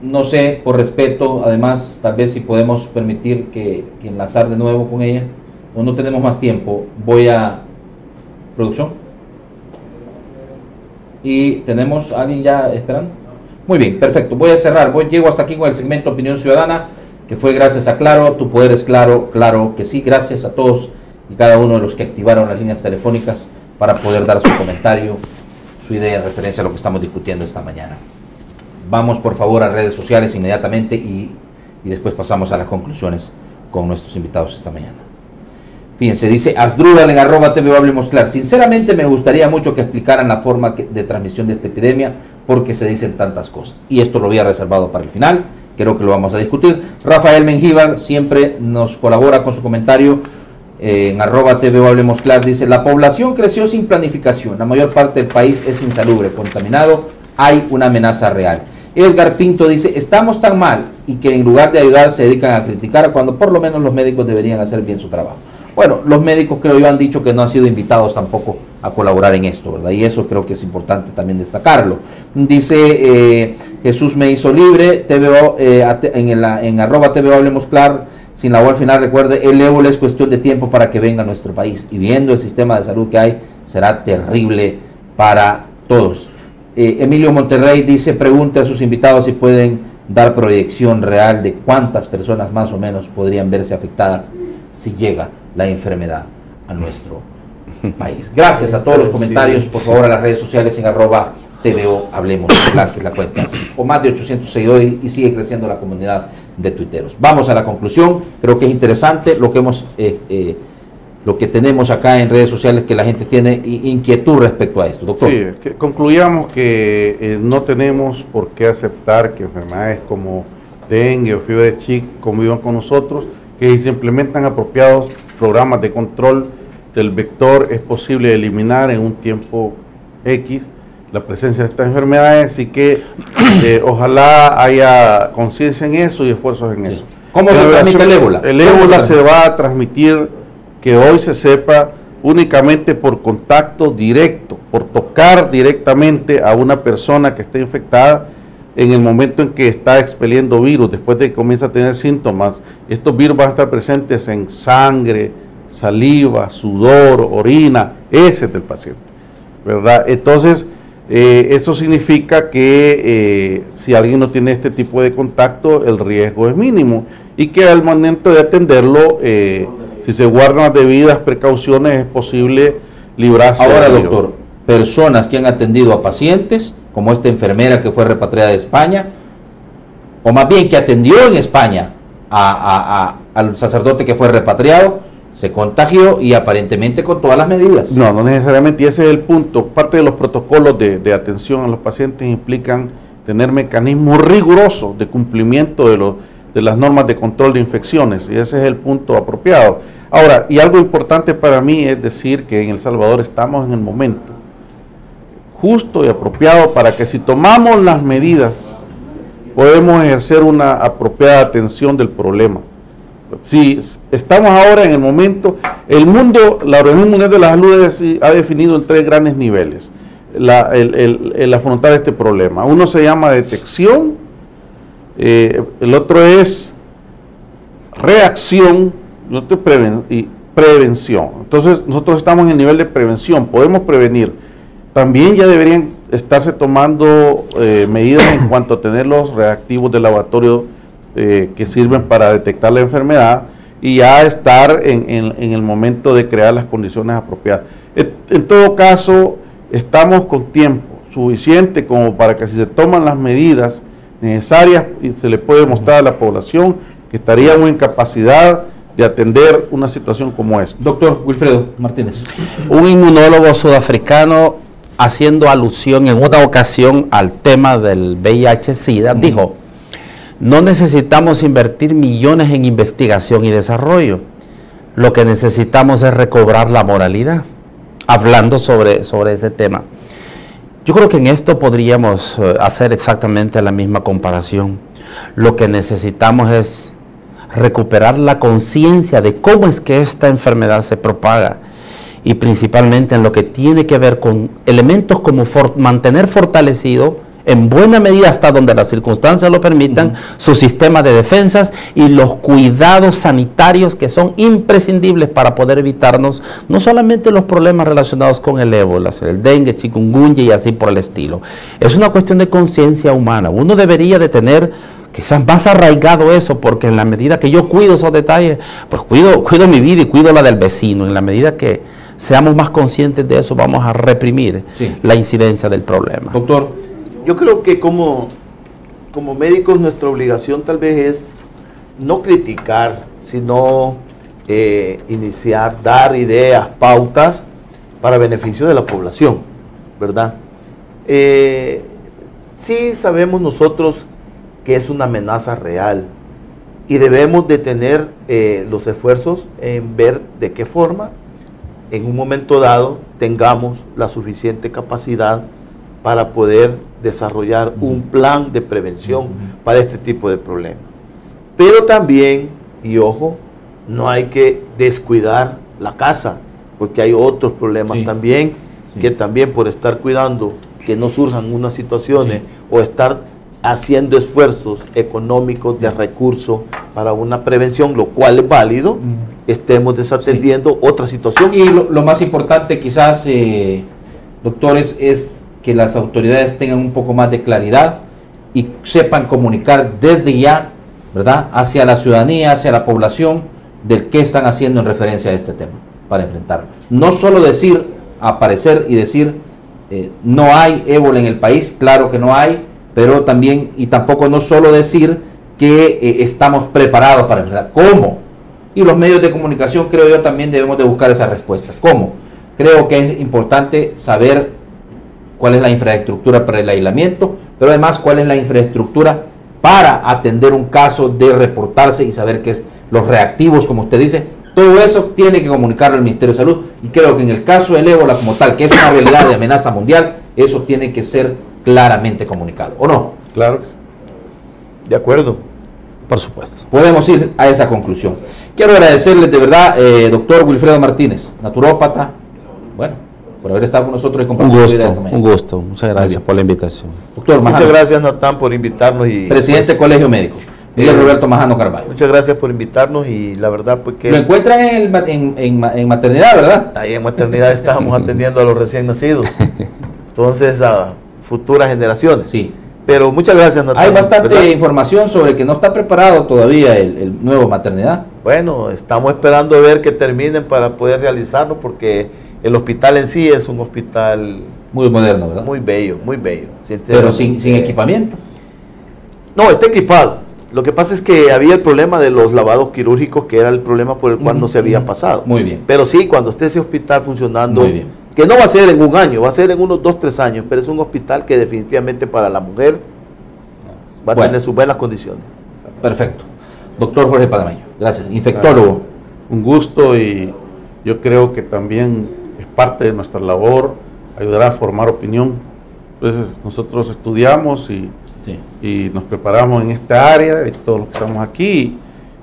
no sé, por respeto, además, tal vez si podemos permitir que enlazar de nuevo con ella, o no tenemos más tiempo, voy a producción. ¿Y tenemos a alguien ya esperando? Muy bien, perfecto, voy a cerrar, llego hasta aquí con el segmento Opinión Ciudadana, que fue gracias a Claro, tu poder es claro, claro que sí, gracias a todos y cada uno de los que activaron las líneas telefónicas para poder dar su comentario, su idea en referencia a lo que estamos discutiendo esta mañana. Vamos por favor a redes sociales inmediatamente y después pasamos a las conclusiones con nuestros invitados esta mañana. Fíjense, dice Asdrúbal en @TV Hablemos Claro. Sinceramente me gustaría mucho que explicaran la forma de transmisión de esta epidemia porque se dicen tantas cosas. Y esto lo había reservado para el final, creo que lo vamos a discutir. Rafael Mengíbar siempre nos colabora con su comentario. en @TVO Hablemos Clar, dice: la población creció sin planificación, la mayor parte del país es insalubre, contaminado, hay una amenaza real. Edgar Pinto dice: estamos tan mal y que en lugar de ayudar se dedican a criticar, cuando por lo menos los médicos deberían hacer bien su trabajo. Bueno, los médicos, creo yo, han dicho que no han sido invitados tampoco a colaborar en esto, ¿verdad? Y eso creo que es importante también destacarlo. Dice Jesús me hizo libre, TVO, en @TVO Hablemos Clar, sin la O al final, recuerde, el ébola es cuestión de tiempo para que venga a nuestro país. Y viendo el sistema de salud que hay, será terrible para todos. Emilio Monterrey dice: pregunte a sus invitados si pueden dar proyección real de cuántas personas más o menos podrían verse afectadas si llega la enfermedad a nuestro país. Gracias a todos los comentarios, por favor, a las redes sociales en @TVO Hablemos Clar, que es la cuenta, con más de 800 seguidores, y sigue creciendo la comunidad de tuiteros. Vamos a la conclusión. Creo que es interesante lo que hemos lo que tenemos acá en redes sociales, que la gente tiene inquietud respecto a esto, doctor. Sí, que concluyamos que no tenemos por qué aceptar que enfermedades como dengue o fiebre de Zika convivan con nosotros, que si se implementan apropiados programas de control del vector es posible eliminar en un tiempo X la presencia de estas enfermedades, y que ojalá haya conciencia en eso y esfuerzos en eso. ¿Cómo se transmite el ébola? El ébola se va a transmitir, que hoy se sepa, únicamente por contacto directo, por tocar directamente a una persona que esté infectada en el momento en que está expeliendo virus. Después de que comienza a tener síntomas, estos virus van a estar presentes en sangre, saliva, sudor, orina, heces del paciente, ¿verdad? Entonces, eso significa que si alguien no tiene este tipo de contacto, el riesgo es mínimo, y que al momento de atenderlo, si se guardan las debidas precauciones, es posible librarse. Ahora, doctor, personas que han atendido a pacientes, como esta enfermera que fue repatriada de España, o más bien que atendió en España al sacerdote que fue repatriado, se contagió, y aparentemente con todas las medidas. No, no necesariamente, y ese es el punto. Parte de los protocolos de atención a los pacientes implican tener mecanismos rigurosos de cumplimiento de las normas de control de infecciones, y ese es el punto apropiado. Ahora, y algo importante para mí es decir que en El Salvador estamos en el momento justo y apropiado para que, si tomamos las medidas, podemos ejercer una apropiada atención del problema. Si estamos ahora en el momento, la Organización Mundial de la Salud ha definido en 3 grandes niveles el afrontar este problema. Uno se llama detección, el otro es reacción, y otro es prevención. Entonces nosotros estamos en el nivel de prevención, podemos prevenir. También ya deberían estarse tomando medidas en cuanto a tener los reactivos de laboratorio que sirven para detectar la enfermedad, y ya estar en el momento de crear las condiciones apropiadas. En todo caso, estamos con tiempo suficiente como para que, si se toman las medidas necesarias, y se le puede mostrar a la población que estaríamos en capacidad de atender una situación como esta. Doctor Wilfredo Martínez. Un inmunólogo sudafricano, haciendo alusión en una ocasión al tema del VIH-Sida, dijo: no necesitamos invertir millones en investigación y desarrollo, lo que necesitamos es recobrar la moralidad, hablando sobre ese tema. Yo creo que en esto podríamos hacer exactamente la misma comparación. Lo que necesitamos es recuperar la conciencia de cómo es que esta enfermedad se propaga, y principalmente en lo que tiene que ver con elementos como mantener fortalecido, en buena medida hasta donde las circunstancias lo permitan, su sistema de defensas y los cuidados sanitarios que son imprescindibles para poder evitarnos no solamente los problemas relacionados con el ébola, el dengue, chikungunya y así por el estilo. Es una cuestión de conciencia humana. Uno debería de tener quizás más arraigado eso, porque en la medida que yo cuido esos detalles, pues cuido mi vida y cuido la del vecino. En la medida que seamos más conscientes de eso, vamos a reprimir la incidencia del problema. Doctor, yo creo que como médicos nuestra obligación tal vez es no criticar, sino iniciar, dar ideas, pautas para beneficio de la población, ¿verdad? Sí sabemos nosotros que es una amenaza real y debemos de tener los esfuerzos en ver de qué forma en un momento dado tengamos la suficiente capacidad para poder desarrollar un plan de prevención para este tipo de problemas. Pero también, y ojo, no hay que descuidar la casa, porque hay otros problemas también, que también por estar cuidando que no surjan unas situaciones o estar haciendo esfuerzos económicos de recursos para una prevención, lo cual es válido, estemos desatendiendo otra situación. Y lo más importante quizás, doctores, es que las autoridades tengan un poco más de claridad y sepan comunicar desde ya, ¿verdad?, hacia la ciudadanía, hacia la población, del qué están haciendo en referencia a este tema, para enfrentarlo. No solo decir, aparecer y decir, no hay ébola en el país, claro que no hay, pero también, y tampoco no solo decir que estamos preparados para enfrentar. ¿Cómo? Y los medios de comunicación, creo yo, también debemos de buscar esa respuesta. ¿Cómo? Creo que es importante saber cuál es la infraestructura para el aislamiento, pero además cuál es la infraestructura para atender un caso de reportarse y saber qué es los reactivos, como usted dice. Todo eso tiene que comunicarlo el Ministerio de Salud, y creo que en el caso del ébola como tal, que es una realidad de amenaza mundial, eso tiene que ser claramente comunicado, ¿o no? Claro que sí. De acuerdo. Por supuesto. Podemos ir a esa conclusión. Quiero agradecerles de verdad, doctor Wilfredo Martínez, naturópata, bueno, por haber estado con nosotros y compartir su idea esta mañana. Un gusto, muchas gracias por la invitación. Doctor Majano. Muchas gracias, Natán, por invitarnos. Y presidente del Colegio Médico, Miguel Roberto Majano Carvalho. Muchas gracias por invitarnos, y la verdad pues que... Lo encuentran en maternidad, ¿verdad? Ahí en maternidad estábamos atendiendo a los recién nacidos, entonces a futuras generaciones. Sí. Pero muchas gracias, Natán. Hay bastante información sobre que no está preparado todavía el nuevo maternidad. Bueno, estamos esperando a ver que terminen para poder realizarlo, porque el hospital en sí es un hospital muy moderno, ¿verdad? Muy bello, muy bello. Pero sin equipamiento. No, está equipado. Lo que pasa es que había el problema de los lavados quirúrgicos, que era el problema por el cual no se había pasado. Muy bien. Pero sí, cuando esté ese hospital funcionando, muy bien, que no va a ser en un año, va a ser en unos 2-3 años, pero es un hospital que definitivamente para la mujer va a tener sus buenas condiciones. Perfecto. Doctor Jorge Padameño, gracias. Infectólogo. Un gusto, y yo creo que también es parte de nuestra labor ayudar a formar opinión. Entonces nosotros estudiamos y nos preparamos en esta área, y todos los que estamos aquí,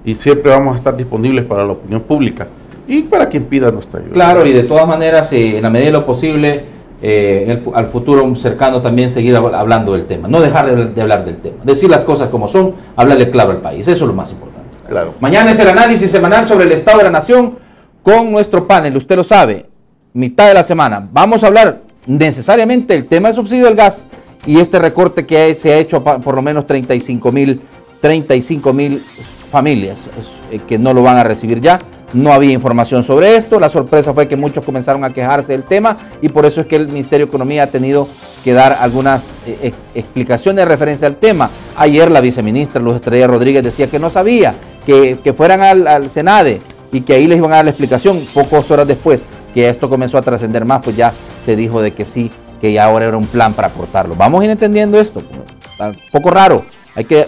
y siempre vamos a estar disponibles para la opinión pública y para quien pida nuestra ayuda. Claro, y de todas maneras, en la medida de lo posible, al futuro cercano también seguir hablando del tema, no dejar de hablar del tema, decir las cosas como son, hablarle claro al país, eso es lo más importante. Claro. Mañana es el análisis semanal sobre el estado de la nación con nuestro panel, usted lo sabe, mitad de la semana. Vamos a hablar necesariamente del tema del subsidio del gas y este recorte que se ha hecho a por lo menos 35,000 familias que no lo van a recibir ya. No había información sobre esto, la sorpresa fue que muchos comenzaron a quejarse del tema, y por eso es que el Ministerio de Economía ha tenido que dar algunas explicaciones de referencia al tema. Ayer la viceministra Luz Estrella Rodríguez decía que no sabía, que fueran al Senade y que ahí les iban a dar la explicación. Pocas horas después que esto comenzó a trascender más, pues ya se dijo de que sí, que ya ahora era un plan para aportarlo. Vamos a ir entendiendo esto, un poco raro, hay que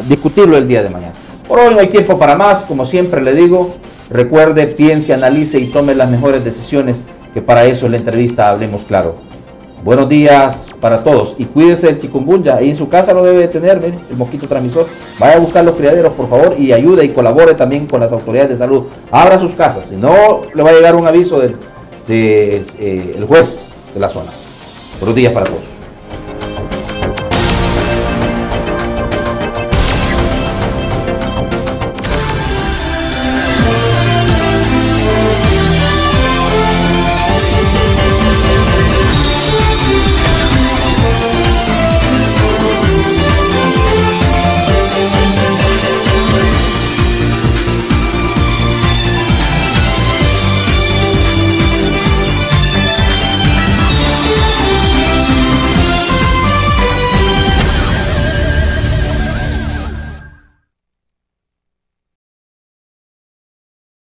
discutirlo el día de mañana. Por hoy no hay tiempo para más, como siempre le digo, recuerde, piense, analice y tome las mejores decisiones, que para eso es la entrevista Hablemos Claro. Buenos días para todos, y cuídese del chikungunya, ahí en su casa lo debe de tener, mire, el mosquito transmisor. Vaya a buscar los criaderos, por favor, y ayude y colabore también con las autoridades de salud. Abra sus casas, si no le va a llegar un aviso del juez de la zona. Buenos días para todos.